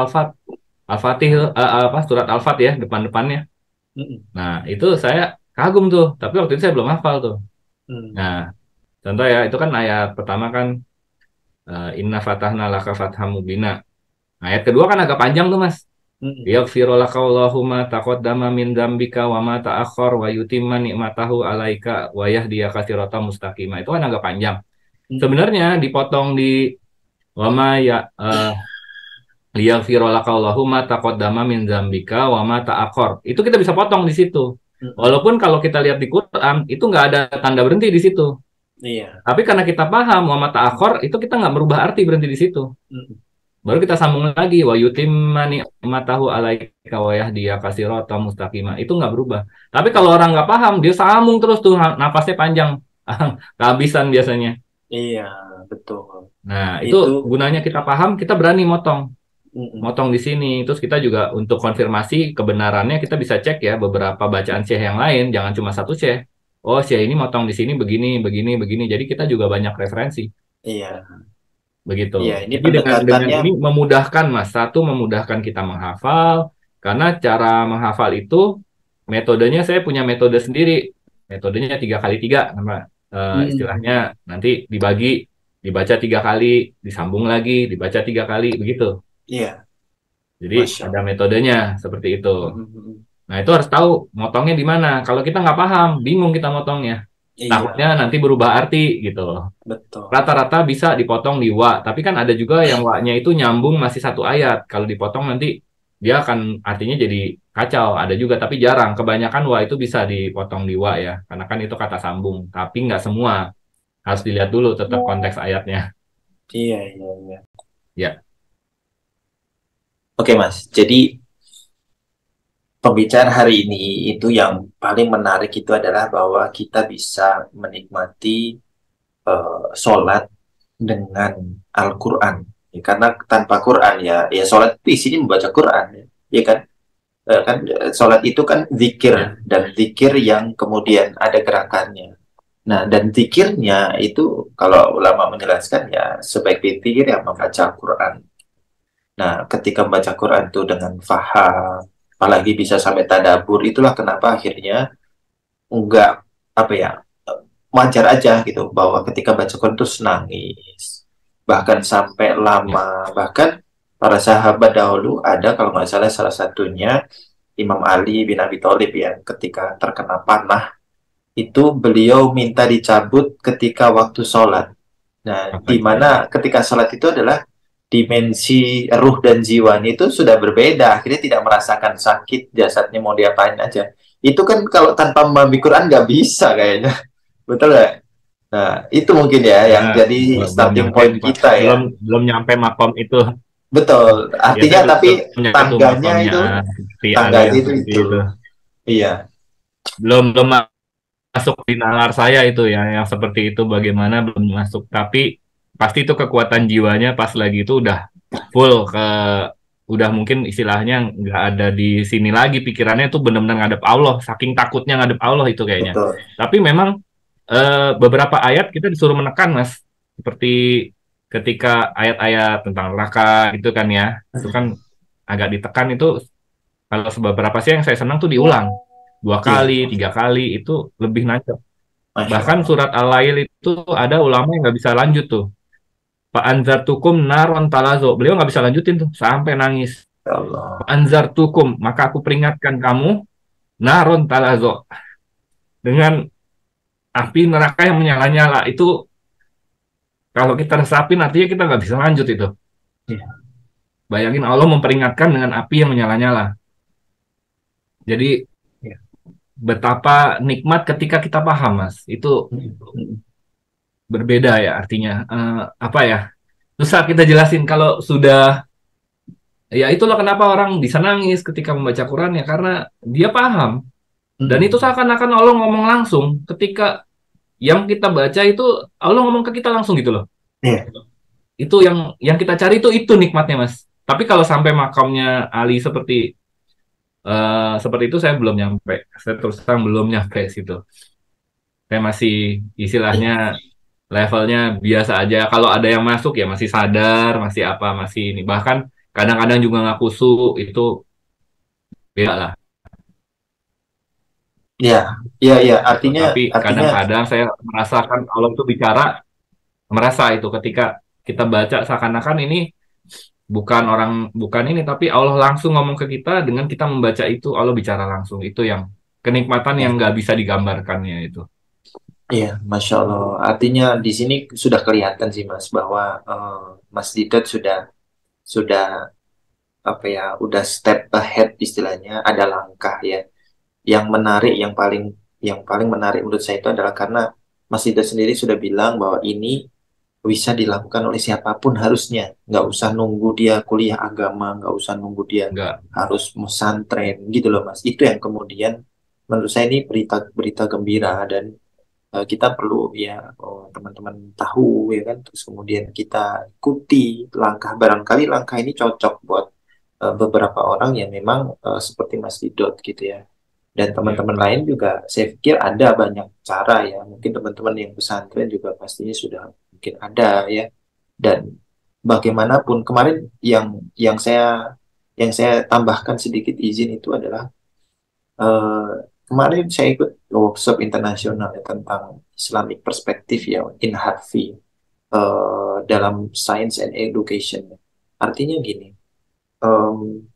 Al-Fatih apa surat Al-Fat ya depan-depannya. Mm-mm. Nah, itu saya kagum tuh, tapi waktu itu saya belum hafal tuh. Hmm. Nah, contoh ya, itu kan ayat pertama kan Inna fatahna laka fatham mubina. Ayat kedua kan agak panjang tuh, Mas. Mm-mm. Yaghfira laka Allahu ma taqaddama min dzambika wa ma ta'akhkhar wa yutimma ni'matahu 'alaika wa yahdiyaka siratan mustaqima. Itu kan agak panjang. Mm-mm. Sebenarnya dipotong di wa ma ya liyaghfira laka Allahu ma taqaddama min dzambika wa ma ta'akhkhar. Itu kita bisa potong di situ. Mm-mm. Walaupun kalau kita lihat di Quran itu nggak ada tanda berhenti di situ. Iya. Tapi karena kita paham wa ma ta'akhkhar itu kita nggak merubah arti berhenti di situ. Mm-mm. Baru kita sambung lagi wa yutimma ni'matahu 'alaika wa yahdiyaka siratan mustaqima. Itu nggak berubah. Tapi kalau orang nggak paham, dia sambung terus tuh napasnya panjang. Kehabisan biasanya. Iya, betul. Nah, itu Itu. gunanya kita paham, kita berani motong. Mm-mm. Motong di sini. Terus kita juga untuk konfirmasi kebenarannya kita bisa cek ya beberapa bacaan syekh yang lain, jangan cuma satu syekh. Oh, syekh ini motong di sini begini, begini, begini. Jadi kita juga banyak referensi. Iya. Begitu. Iya, ini Jadi dengan pendekatannya. ini memudahkan Mas. Satu memudahkan kita menghafal karena cara menghafal itu metodenya saya punya metode sendiri. Metodenya 3x3 nama Mm-mm. istilahnya nanti dibagi dibaca 3 kali, disambung lagi, dibaca 3 kali begitu. Iya, Jadi Masya ada Allah. metodenya seperti itu. Mm-mm. Nah itu harus tahu motongnya di mana. Kalau kita nggak paham, bingung kita motongnya. Takutnya Iya, nanti berubah arti gitu loh. betul. Rata-rata bisa dipotong di wa, tapi kan ada juga yang wa-nya itu nyambung masih satu ayat. Kalau dipotong nanti dia akan artinya jadi kacau. Ada juga tapi jarang. Kebanyakan wa itu bisa dipotong di wa ya, karena kan itu kata sambung. Tapi nggak semua. Harus dilihat dulu tetap konteks ayatnya. Iya, iya, iya. Ya, Oke, Mas. Jadi pembicaraan hari ini itu yang paling menarik itu adalah bahwa kita bisa menikmati sholat dengan Al-Quran. Ya, karena tanpa Quran ya sholat itu isinya membaca Quran. Ya kan? Sholat itu kan zikir ya, dan zikir yang kemudian ada gerakannya. Nah, dan zikirnya itu kalau ulama menjelaskan ya sebaik zikir yang membaca Al-Quran. Nah, ketika membaca Quran itu dengan faham, apalagi bisa sampai tadabur, itulah kenapa akhirnya enggak apa ya wajar aja gitu bahwa ketika baca Quran terus nangis, bahkan sampai ya. lama, bahkan para sahabat dahulu ada kalau nggak salah satunya Imam Ali bin Abi Thalib ya ketika terkena panah itu beliau minta dicabut ketika waktu sholat. Nah, di mana Astagfirullah. ketika sholat itu adalah dimensi ruh dan jiwanya itu sudah berbeda. Akhirnya tidak merasakan sakit, jasadnya mau diapain aja. Itu kan kalau tanpa memahami Quran nggak bisa kayaknya. Betul nggak? Nah, itu mungkin ya Ya, yang jadi belum starting nyampe point kita ya. belum belum nyampe makom itu. Betul. Ya saya Artinya tapi belum nyampe tuh tangganya makomnya itu, seperti Ali tangganya yang itu seperti itu. itu. Iya. Belum belum masuk di nalar saya itu ya yang seperti itu bagaimana belum masuk tapi pasti itu kekuatan jiwanya pas lagi itu udah full udah mungkin istilahnya nggak ada di sini lagi pikirannya tuh benar-benar ngadep Allah saking takutnya ngadep Allah itu kayaknya Betul. tapi memang beberapa ayat kita disuruh menekan Mas seperti ketika ayat-ayat tentang neraka itu kan ya itu kan agak ditekan itu kalau beberapa sih yang saya senang tuh diulang 2 kali, Iya. 3 kali itu lebih nancep. Masya Bahkan Allah. surat Al-Lail itu ada ulama yang nggak bisa lanjut tuh. Pak Anzartukum naron talazo. Beliau nggak bisa lanjutin tuh sampai nangis. Ya Allah. Pak Anzartukum, maka aku peringatkan kamu naron talazo dengan api neraka yang menyala-nyala. Itu kalau kita resapin artinya kita nggak bisa lanjut itu. Iya. Bayangin Allah memperingatkan dengan api yang menyala-nyala. Jadi Iya. betapa nikmat ketika kita paham, Mas. Itu Mm. berbeda ya artinya. Apa ya? Susah kita jelasin kalau sudah ya itulah kenapa orang bisa nangis ketika membaca Quran ya karena dia paham dan itu Mm. seakan-akan Allah ngomong langsung ketika yang kita baca itu Allah ngomong ke kita langsung gitu loh. Iya. Itu yang kita cari itu nikmatnya Mas. Tapi kalau sampai makamnya Ali seperti itu saya belum nyampe. Saya terus terang belum nyampe situ. Saya masih istilahnya levelnya biasa aja. Kalau ada yang masuk ya masih sadar, masih apa, masih ini. Bahkan kadang-kadang juga nggak kusuk itu beda lah. Iya. Iya. Iya. Gitu. Artinya, Tapi artinya, kadang-kadang saya merasakan Allah itu bicara, merasa itu ketika kita baca seakan-akan ini bukan ini, tapi Allah langsung ngomong ke kita dengan kita membaca itu, Allah bicara langsung. Itu yang kenikmatan yang Ya, nggak bisa digambarkannya itu. iya, Masya Allah. Artinya di sini sudah kelihatan sih Mas bahwa Mas Didot sudah apa ya, udah step ahead istilahnya, ada langkah ya. Yang menarik, yang paling menarik menurut saya itu adalah karena Mas Didot sendiri sudah bilang bahwa ini bisa dilakukan oleh siapapun harusnya. Nggak usah nunggu dia kuliah agama, nggak usah nunggu dia Nggak, harus pesantren gitu loh Mas. Itu yang kemudian menurut saya ini berita berita gembira, dan kita perlu ya, teman-teman tahu ya kan, terus kemudian kita ikuti langkah, barangkali langkah ini cocok buat beberapa orang yang memang seperti Mas Didot gitu ya. Dan ya. teman-teman lain juga saya pikir ada banyak cara ya, mungkin teman-teman yang pesantren juga pastinya sudah mungkin ada ya. Dan bagaimanapun kemarin yang saya tambahkan sedikit izin itu adalah eh, kemarin saya ikut workshop internasional ya, tentang Islamic perspektif ya, in Harfi, dalam Science and Education. Artinya gini, em,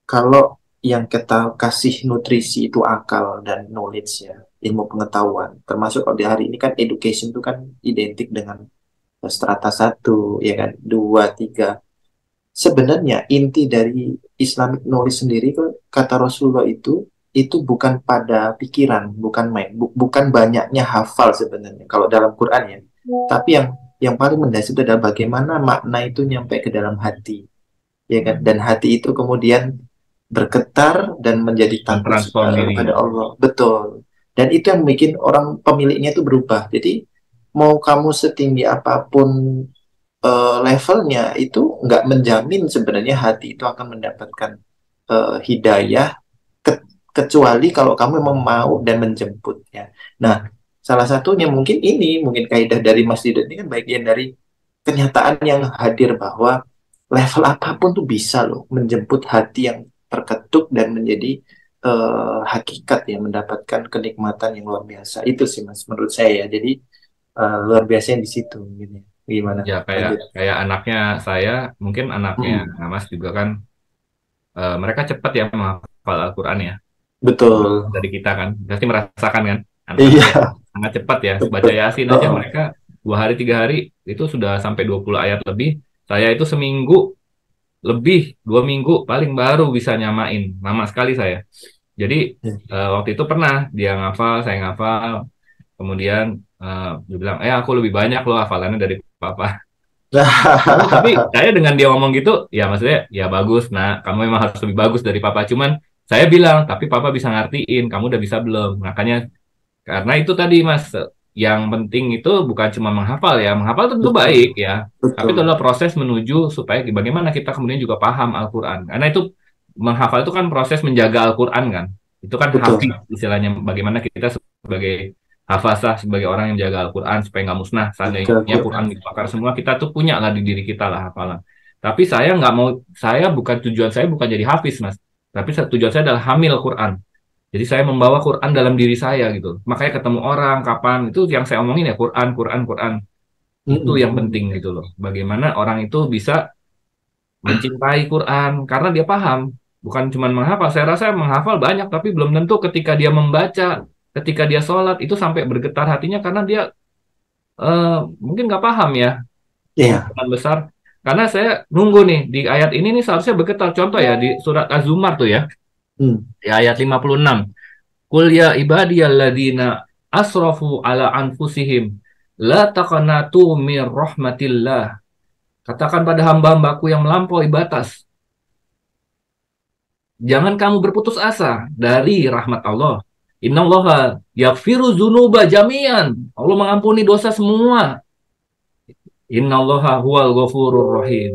kalau yang kita kasih nutrisi itu akal dan knowledge ya, ilmu pengetahuan, termasuk kalau di hari ini kan education itu kan identik dengan strata satu, ya kan, dua, tiga. Sebenarnya inti dari Islamic knowledge sendiri kok, kata Rasulullah itu bukan pada pikiran, bukan main, bukan banyaknya hafal sebenarnya kalau dalam Quran ya. Tapi yang paling mendasar itu adalah bagaimana makna itu nyampe ke dalam hati, ya kan? Dan hati itu kemudian bergetar dan menjadi takut Mentransform diri. pada Allah. Betul. Dan itu yang bikin orang pemiliknya itu berubah. Jadi mau kamu setinggi apapun levelnya, itu nggak menjamin sebenarnya hati itu akan mendapatkan hidayah, kecuali kalau kamu memang mau dan menjemputnya. Nah, salah satunya mungkin kaidah dari Mas Didot ini kan bagian dari kenyataan yang hadir bahwa level apapun tuh bisa loh menjemput hati yang terketuk dan menjadi hakikat ya, mendapatkan kenikmatan yang luar biasa. Itu sih Mas menurut saya ya. Jadi luar biasa di situ gitu. Gimana? Ya kayak Lanjut. kayak anaknya saya, mungkin anaknya Mm-mm. Mas juga kan, mereka cepat ya menghafal Al-Quran ya. Betul. Dari kita kan pasti merasakan kan, anak-anak saya Iya, sangat cepat ya, baca cepet. Yasin aja Oh, mereka 2 hari 3 hari itu sudah sampai 20 ayat lebih. Saya itu seminggu lebih, 2 minggu paling baru bisa nyamain, lama sekali saya. Jadi waktu itu pernah dia ngafal, saya ngafal, kemudian dia bilang, aku lebih banyak loh hafalannya dari papa. Tapi saya dengan dia ngomong gitu, ya maksudnya ya bagus, nah kamu memang harus lebih bagus dari papa. Cuman saya bilang, tapi papa bisa ngertiin, kamu udah bisa belum? Makanya karena itu tadi Mas, yang penting itu bukan cuma menghafal ya, menghafal tentu betul, baik ya, tapi itu betul, adalah proses menuju supaya bagaimana kita kemudian juga paham Al-Quran. Karena itu menghafal itu kan proses menjaga Al-Quran kan, itu kan betul, hafiz istilahnya, bagaimana kita sebagai hafazah, sebagai orang yang jaga Al-Quran supaya nggak musnah. betul, Seandainya Quran Quran. dibakar semua, kita tuh punya lah di diri kita lah hafalan. Tapi saya nggak mau, saya bukan, tujuan saya bukan jadi hafiz Mas, tapi tujuan saya adalah hamil Quran. Jadi saya membawa Quran dalam diri saya gitu. Makanya ketemu orang kapan itu yang saya omongin ya Quran, Quran, Quran. Itu Mm-mm, yang penting mm-mm. gitu loh. Bagaimana orang itu bisa mencintai Quran karena dia paham, bukan cuma menghafal. Saya rasa menghafal banyak tapi belum tentu ketika dia membaca, ketika dia sholat itu sampai bergetar hatinya karena dia eh, mungkin nggak paham ya Iya. kemungkinan besar. Karena saya nunggu nih di ayat ini nih seharusnya bergetar. Contoh ya di surat Az-Zumar tuh ya, Mm. di ayat 56. Qul ya ibadiyalladzina asrafu ala anfusihim la taqnatu mir rahmatillah. Katakan pada hamba-hambaku yang melampaui batas, jangan kamu berputus asa dari rahmat Allah. Innallaha yaghfiru dzunuba jami'an. Allah mengampuni dosa semua. Innallaha huwal ghafurur rahim.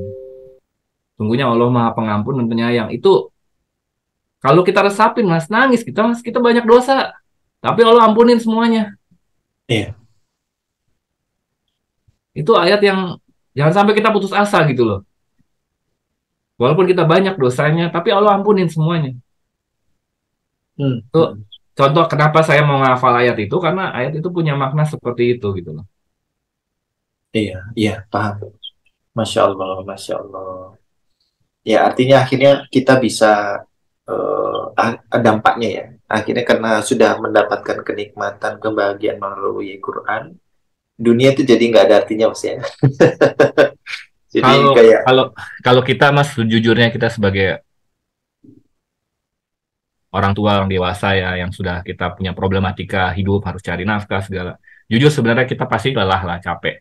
Sungguhnya Allah Maha Pengampun dan Penyayang. Itu kalau kita resapin Mas, nangis kita Mas, kita banyak dosa. Tapi Allah ampunin semuanya. Iya. Itu ayat yang jangan sampai kita putus asa gitu loh. Walaupun kita banyak dosanya, tapi Allah ampunin semuanya. Mm, Itu mm. contoh kenapa saya mau ngafal ayat itu, karena ayat itu punya makna seperti itu gitu loh. Iya, iya, paham. Masya Allah, Masya Allah. Ya, artinya akhirnya kita bisa dampaknya ya. Akhirnya karena sudah mendapatkan kenikmatan, kebahagiaan melalui Quran, dunia itu jadi nggak ada artinya Mas ya. Jadi Kalau kayak kalau kalau kita Mas, sejujurnya kita sebagai orang tua, orang dewasa ya, yang sudah kita punya problematika hidup, harus cari nafkah segala. Jujur sebenarnya kita pasti lelah lah, capek.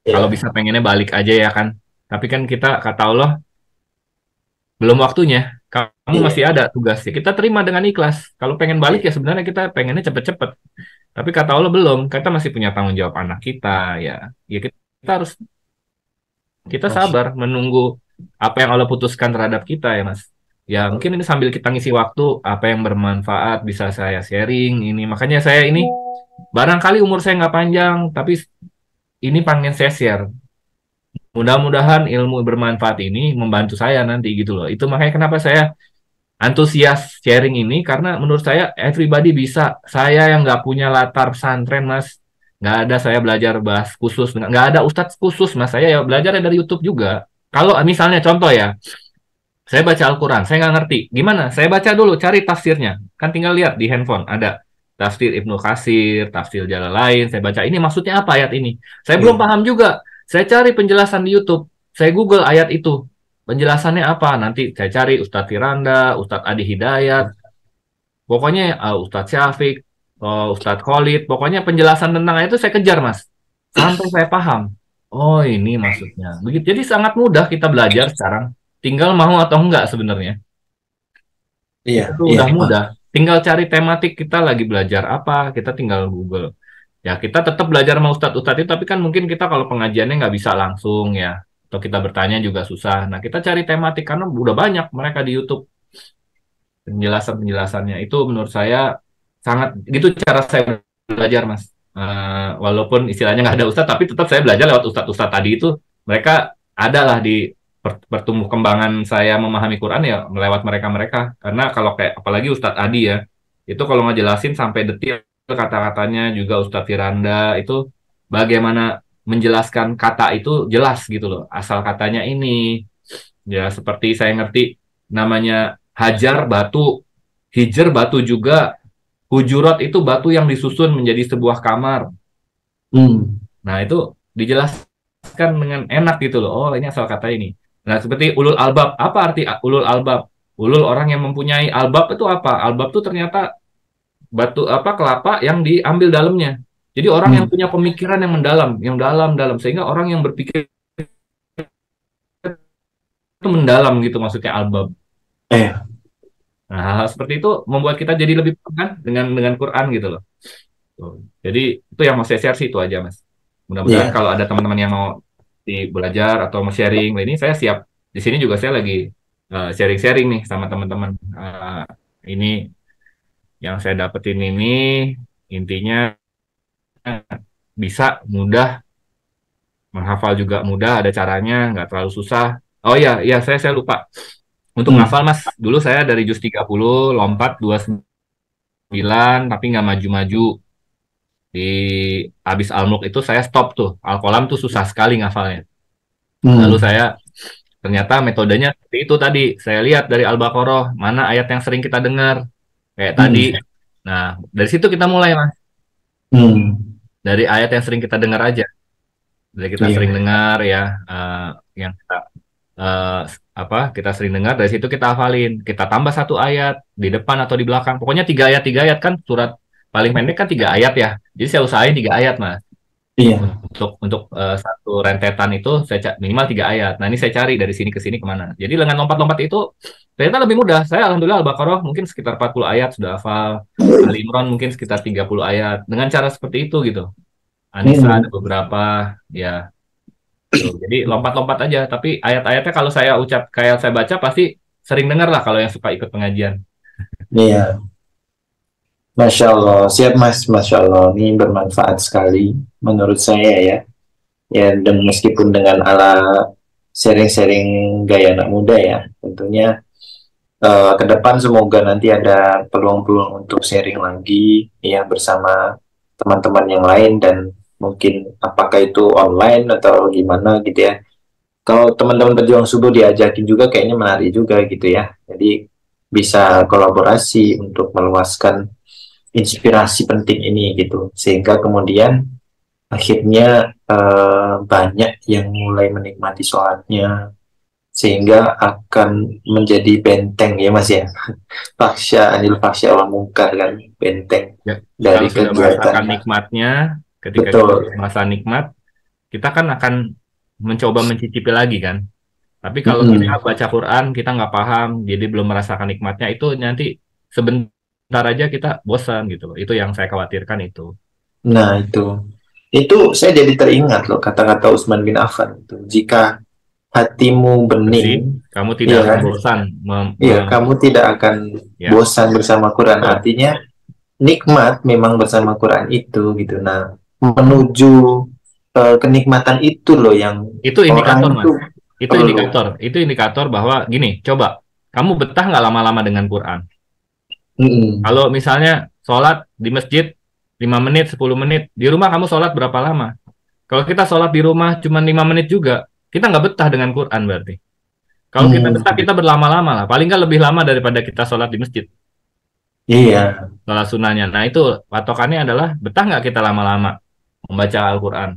Kalau ya, bisa pengennya balik aja ya kan. Tapi kan kita, kata Allah, belum waktunya. Kamu masih iya, ada tugas ya. Kita terima dengan ikhlas. Kalau pengen balik iya. ya sebenarnya kita pengennya cepet-cepet. Tapi kata Allah belum. Kita masih punya tanggung jawab anak kita ya. Ya kita harus, kita Masya, sabar menunggu apa yang Allah putuskan terhadap kita ya Mas. Ya mungkin ini sambil kita ngisi waktu, apa yang bermanfaat bisa saya sharing ini. Makanya saya ini barangkali umur saya nggak panjang, tapi ini pengen saya share. Mudah-mudahan ilmu bermanfaat ini membantu saya nanti gitu loh. Itu makanya kenapa saya antusias sharing ini, karena menurut saya everybody bisa. Saya yang nggak punya latar pesantren Mas, nggak ada saya belajar bahas khusus, nggak ada ustadz khusus Mas. Saya ya belajar dari YouTube juga. Kalau misalnya contoh ya, saya baca Al-Quran, saya nggak ngerti. Gimana? Saya baca dulu, cari tafsirnya. Kan tinggal lihat di handphone, ada tafsir Ibnu Katsir, tafsir Jalalain. Saya baca, ini maksudnya apa ayat ini? Saya belum iya. paham juga. Saya cari penjelasan di YouTube. Saya Google ayat itu. Penjelasannya apa? Nanti saya cari Ustadz Firanda, Ustadz Adi Hidayat, pokoknya Ustadz Syafiq, Ustadz Khalid. Pokoknya penjelasan tentang ayat itu saya kejar, Mas. Sampai saya paham. Oh, ini maksudnya. Begitu. Jadi sangat mudah kita belajar sekarang. Tinggal mau atau enggak sebenarnya. Iya, Itu tuh iya. udah mudah. Tinggal cari tematik kita lagi belajar apa, kita tinggal Google. Ya kita tetap belajar sama ustadz-ustadz itu, tapi kan mungkin kita kalau pengajiannya nggak bisa langsung ya, atau kita bertanya juga susah. Nah kita cari tematik karena udah banyak mereka di YouTube penjelasan-penjelasannya. Itu menurut saya sangat, gitu cara saya belajar Mas. Walaupun istilahnya nggak ada ustadz, tapi tetap saya belajar lewat ustadz-ustadz tadi itu. Mereka adalah di pertumbuh kembangan saya memahami Quran ya melewat mereka-mereka. Karena kalau kayak apalagi Ustadz Adi ya, itu kalau ngejelasin sampai detail kata-katanya, juga Ustadz Firanda itu bagaimana menjelaskan kata itu jelas gitu loh. Asal katanya ini ya, seperti saya ngerti namanya hajar batu, hijr batu juga, hujurat itu batu yang disusun menjadi sebuah kamar. Hmm. Nah, itu dijelaskan dengan enak gitu loh. Oh, ini asal kata ini. Nah, seperti ulul albab. Apa arti ulul albab? Ulul, orang yang mempunyai albab itu apa? Albab itu ternyata batu apa, kelapa yang diambil dalamnya. Jadi orang yang Hmm. punya pemikiran yang mendalam, yang dalam-dalam, sehingga orang yang berpikir itu mendalam gitu maksudnya albab. Eh, Nah, hal-hal seperti itu membuat kita jadi lebih paham kan dengan Quran gitu loh. Tuh. Jadi itu yang mau saya share sih, itu aja Mas. Mudah-mudahan iya. kalau ada teman-teman yang mau belajar atau mau sharing, nah, ini saya siap. Di sini juga saya lagi sharing-sharing nih sama teman-teman. Ini yang saya dapetin ini intinya bisa mudah, menghafal juga mudah, ada caranya, nggak terlalu susah. Oh iya, iya saya lupa. Untuk Hmm. ngafal Mas, dulu saya dari juz 30 lompat 29 tapi nggak maju-maju. Di habis Al-Mulk itu saya stop tuh. Al-Qalam tuh susah sekali ngafalnya. Lalu Hmm. saya ternyata metodenya seperti itu tadi. Saya lihat dari Al-Baqarah, mana ayat yang sering kita dengar. Kayak tadi. Hmm. Nah, dari situ kita mulai, Mas. Hmm. Dari ayat yang sering kita dengar aja. Dari kita Iya. sering dengar ya, yang kita eh, kita sering dengar, dari situ kita hafalin. Kita tambah satu ayat di depan atau di belakang. Pokoknya tiga ayat kan, surat paling pendek kan 3 ayat ya. Jadi saya usahain 3 ayat, Mas. Iya. Untuk satu rentetan itu saya minimal 3 ayat. Nah ini saya cari dari sini ke sini kemana. Jadi dengan lompat-lompat itu ternyata lebih mudah. Saya alhamdulillah Al-Baqarah mungkin sekitar 40 ayat sudah hafal. Ali Imran mungkin sekitar 30 ayat. Dengan cara seperti itu gitu. Anisa Hmm. ada beberapa ya. Tuh. Jadi lompat-lompat aja. Tapi ayat-ayatnya kalau saya ucap kayak saya baca pasti sering dengar lah kalau yang suka ikut pengajian. Iya. Masya Allah. Siap Mas. Masya Allah. Ini bermanfaat sekali menurut saya ya. Ya, dan meskipun dengan ala sharing-sharing gaya anak muda ya, tentunya ke depan semoga nanti ada peluang-peluang untuk sharing lagi ya bersama teman-teman yang lain dan mungkin apakah itu online atau gimana gitu ya. kalau teman-teman pejuang subuh diajakin juga kayaknya menarik juga gitu ya. Jadi bisa kolaborasi untuk meluaskan inspirasi penting ini gitu. Sehingga kemudian akhirnya banyak yang mulai menikmati sholatnya sehingga akan menjadi benteng ya Mas ya. Faksya anil faksya wal mungkar kan, benteng Ya, kalau dari sudah merasakan kegiatan. nikmatnya, ketika kita Betul. sudah merasa nikmat, kita kan akan mencoba mencicipi lagi kan. Tapi kalau kita Mm-mm. baca Quran, kita nggak paham, jadi belum merasakan nikmatnya, itu nanti sebentar aja kita bosan gitu loh. Itu yang saya khawatirkan itu. Nah, itu saya jadi teringat loh kata-kata Utsman bin Affan itu. Jika hatimu bening, Bersih, kamu tidak iya akan kan? bosan. Iya, kamu tidak akan Ya, bosan bersama Quran. betul. Artinya nikmat memang bersama Quran itu gitu. Nah, menuju kenikmatan itu loh yang Itu orang indikator, itu Mas. Itu perlu. indikator. Itu indikator bahwa gini, coba kamu betah nggak lama-lama dengan Quran? Mm-mm. Kalau misalnya sholat di masjid 5 menit, 10 menit, di rumah kamu sholat berapa lama? Kalau kita sholat di rumah cuma 5 menit juga, kita nggak betah dengan Quran berarti. Kalau kita Mm. betah, kita berlama-lama lah. Paling nggak lebih lama daripada kita sholat di masjid. Iya, Sholat sunnahnya. Nah itu patokannya adalah betah nggak kita lama-lama membaca Al-Quran.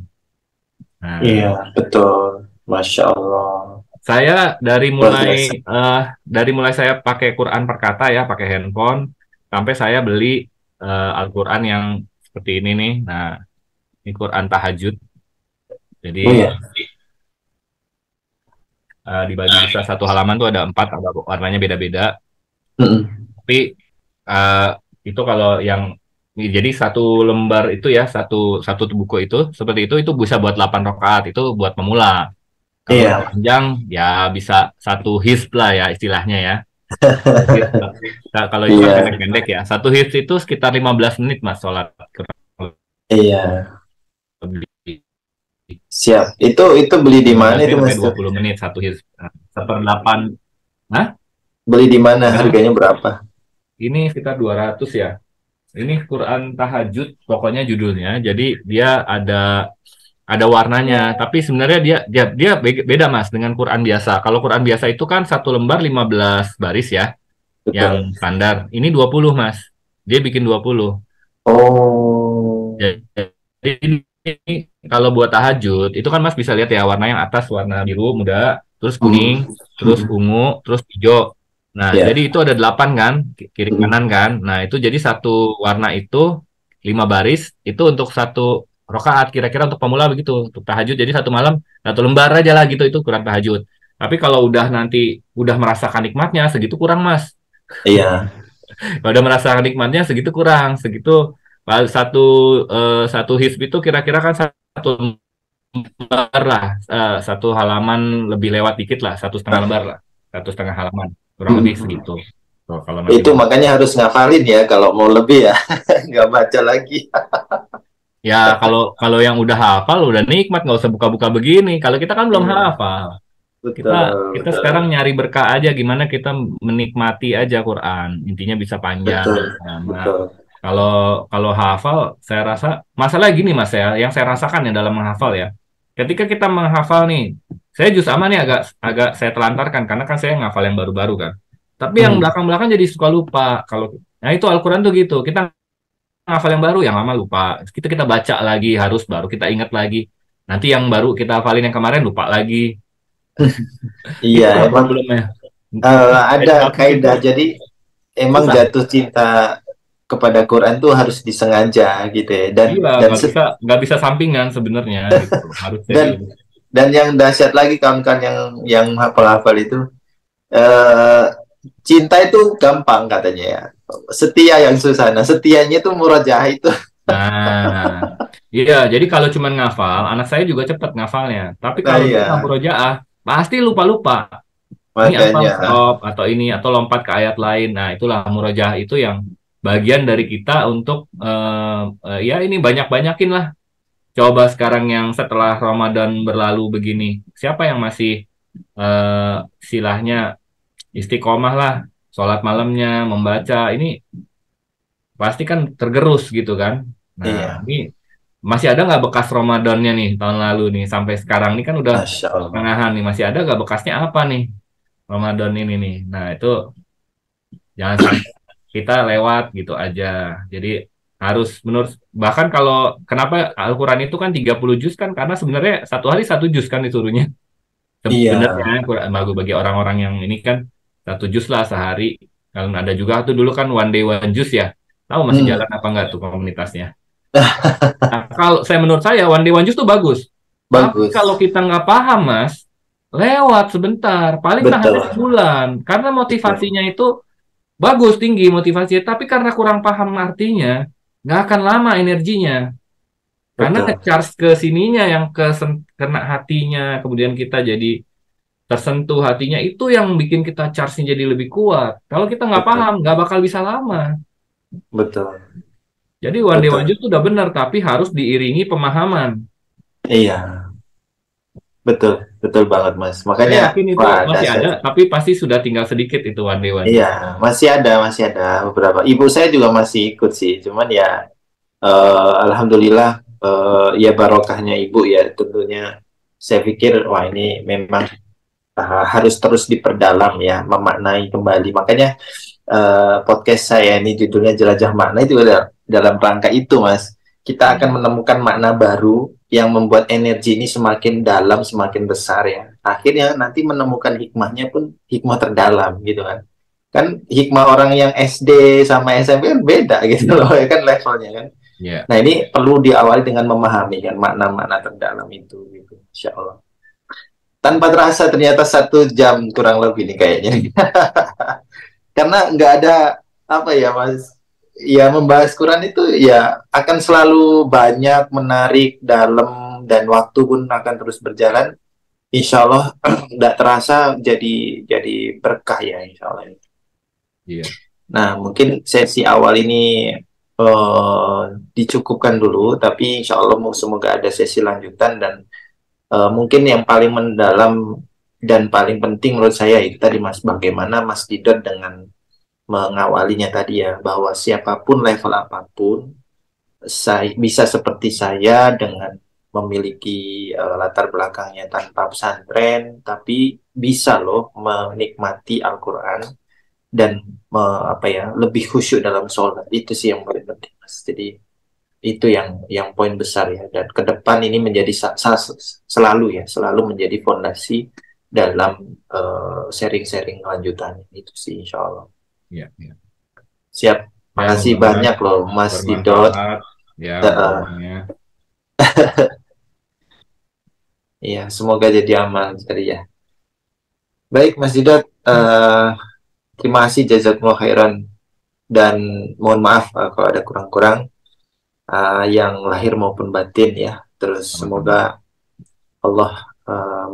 Nah, iya, betul. Masya Allah. saya Luar biasa. eh, dari mulai saya pakai Quran per kata ya, pakai handphone, sampai saya beli Al-Quran yang seperti ini nih. Nah, ini Quran tahajud. Jadi Oh ya. dibagi bisa satu halaman tuh ada empat, ada warnanya beda-beda. Mm-mm. Tapi eh, itu kalau yang jadi satu lembar itu ya, satu satu buku itu seperti itu bisa buat 8 rakaat, itu buat pemula. Kalau udah Iya. panjang ya bisa satu hizb lah ya istilahnya ya. Hizb. Nah, kalau itu kan Iya, pendek-pendek ya. Satu hizb itu sekitar 15 menit Mas sholat kurang iya. lebih. Siap. Itu beli di mana 15 itu menit sampai Mas? 20 menit satu hizb. Nah, seperdelapan. Hah? Beli di mana? Gimana? Harganya berapa? Ini sekitar 200 ya. Ini Quran Tahajud, pokoknya judulnya. Jadi dia ada warnanya, tapi sebenarnya dia beda Mas dengan Quran biasa. Kalau Quran biasa itu kan satu lembar 15 baris ya, yang Betul. standar. Ini 20 Mas. Dia bikin 20. Oh. Jadi ini kalau buat tahajud, itu kan Mas bisa lihat ya warna yang atas warna biru muda, terus kuning, Mm. terus Mm. ungu, terus hijau. Nah, jadi Ya. itu ada 8 kan, kiri Mm. kanan kan. Nah, itu jadi satu warna itu 5 baris, itu untuk satu rokaat kira-kira untuk pemula begitu, untuk tahajud. Jadi satu malam satu lembar aja lah gitu itu kurang tahajud. Tapi kalau udah nanti udah merasakan nikmatnya segitu kurang Mas. Iya. Kalau udah merasakan nikmatnya segitu kurang, segitu satu satu hizb itu kira-kira kan satu lembar lah, satu halaman lebih lewat dikit lah, 1,5 lembar lah, 1,5 halaman, kurang lebih Mm. segitu. Tuh, kalau masih Itu mau, makanya harus ngafalin ya kalau mau lebih ya. Nggak baca lagi. ya kalau kalau yang udah hafal udah nikmat nggak usah buka-buka begini. Kalau kita kan belum Iya. hafal, kita Betul, kita sekarang betul. nyari berkah aja, gimana kita menikmati aja Quran, intinya bisa panjang. Betul. Nah, Betul. kalau kalau hafal, saya rasa masalah gini Mas ya, yang saya rasakan ya dalam menghafal ya. Ketika kita menghafal nih, saya juz aman nih agak agak saya telantarkan karena kan saya ngafal yang baru-baru kan. Tapi yang Mm. belakang-belakang jadi suka lupa. Kalau nah itu Al-Qur'an tuh gitu. Kita ngafal yang baru, yang lama lupa. Kita baca lagi harus baru kita ingat lagi. Nanti yang baru kita hafalin yang kemarin lupa lagi. Iya, Itulah emang problemnya. ada Hafid itu kaidah. Jadi emang susah. jatuh cinta kepada Quran tuh harus disengaja gitu ya. Dan Iya, dan nggak bisa sampingan sebenarnya gitu. Harus dan serius. dan yang dahsyat lagi kawan-kawan yang hafal-hafal itu eh, cinta itu gampang katanya ya. Setia yang susah. Nah, setianya itu murojaah itu. Nah, iya. Jadi kalau cuma ngafal, anak saya juga cepat ngafalnya. Tapi Nah, kalau dia nggak iya. murojaah, pasti lupa-lupa. Ini apa Makanya. stop atau ini atau lompat ke ayat lain. Nah, itulah murojaah itu yang bagian dari kita untuk ya ini banyak-banyakin lah. Coba sekarang yang setelah Ramadan berlalu begini, siapa yang masih silahnya istiqomah lah, sholat malamnya, membaca ini pasti kan tergerus gitu kan. Nah, Iya. ini masih ada nggak bekas Ramadannya nih tahun lalu nih sampai sekarang nih kan udah Masya Allah. pertengahan nih, masih ada nggak bekasnya apa nih Ramadan ini nih. Nah itu jangan sampai kita lewat gitu aja. Jadi harus menurut, bahkan kalau kenapa Al-Quran itu kan 30 juz kan karena sebenarnya satu hari satu juz kan disuruhnya. Iya. Sebenarnya bagi orang-orang yang ini kan satu juz lah sehari. Kalau ada juga tuh dulu kan one day one juz ya. Tahu masih Hmm. jalan apa enggak tuh komunitasnya? Nah, kalau saya menurut saya one day one juz tuh bagus. Tapi kalau Bagus. kita nggak paham Mas, lewat sebentar, paling tahannya Betul. sebulan. Karena Betul. motivasinya itu bagus, tinggi motivasinya. Tapi karena kurang paham artinya, nggak akan lama energinya. Karena Betul. nge-charge ke sininya yang kena hatinya, kemudian kita jadi tersentuh hatinya itu yang bikin kita charge-nya jadi lebih kuat. Kalau kita nggak Betul. paham, nggak bakal bisa lama. Betul. Jadi one day one Betul. juice itu udah benar, tapi harus diiringi pemahaman. Iya. Betul. Betul banget, Mas. Saya Makanya, yakin itu wah, masih dahsyat. ada, tapi pasti sudah tinggal sedikit itu one day one Iya, juice. masih ada beberapa. Ibu saya juga masih ikut sih, cuman ya, alhamdulillah, ya barokahnya ibu ya tentunya. Saya pikir, wah ini memang harus terus diperdalam ya, memaknai kembali. Makanya podcast saya ini judulnya Jelajah Makna itu dalam rangka itu, Mas. Kita akan Iya, menemukan makna baru yang membuat energi ini semakin dalam, semakin besar ya. Akhirnya nanti menemukan hikmahnya pun hikmah terdalam gitu kan. Kan hikmah orang yang SD sama SMP kan beda gitu loh, ya kan levelnya kan. iya. Nah ini perlu diawali dengan memahami kan makna-makna terdalam itu gitu. Insya Allah. Tanpa terasa ternyata 1 jam kurang lebih nih kayaknya. Karena nggak ada apa ya Mas, ya membahas Quran itu ya akan selalu banyak, menarik, dalam, dan waktu pun akan terus berjalan. Insya Allah nggak terasa jadi berkah ya Insya Allah. Iya. Nah mungkin sesi awal ini eh, dicukupkan dulu, tapi Insya Allah semoga ada sesi lanjutan, dan mungkin yang paling mendalam dan paling penting menurut saya itu tadi Mas, bagaimana Mas Didot dengan mengawalinya tadi ya, bahwa siapapun level apapun saya bisa seperti saya dengan memiliki latar belakangnya tanpa pesantren, tapi bisa loh menikmati Al-Quran dan apa ya, lebih khusyuk dalam sholat. Itu sih yang paling penting Mas. Jadi itu yang poin besar ya, dan ke depan ini menjadi selalu ya, selalu menjadi fondasi dalam sharing-sharing lanjutannya. Itu sih insya Allah. Iya, iya. Siap. Ya, Makasih mudah-mudahan banyak loh Mas Didot. bermanfaat ya Uh, obrolannya. Iya, semoga jadi amal jadi ya. Baik Mas Didot, terima kasih jazakumullah khairan, dan mohon maaf kalau ada kurang-kurang, yang lahir maupun batin ya. Terus Sama-sama. semoga Allah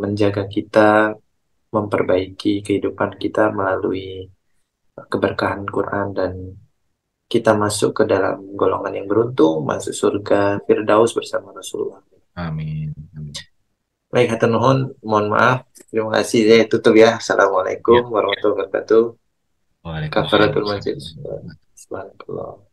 menjaga kita, memperbaiki kehidupan kita melalui keberkahan Quran, dan kita masuk ke dalam golongan yang beruntung, masuk surga Firdaus bersama Rasulullah. Amin. Amin. Baik, hatur nuhun, mohon maaf. Terima kasih. Saya tutup ya. Assalamualaikum Ya. warahmatullahi wabarakatuh. Waalaikumsalam. Kafaratul majlis. Subhanallah.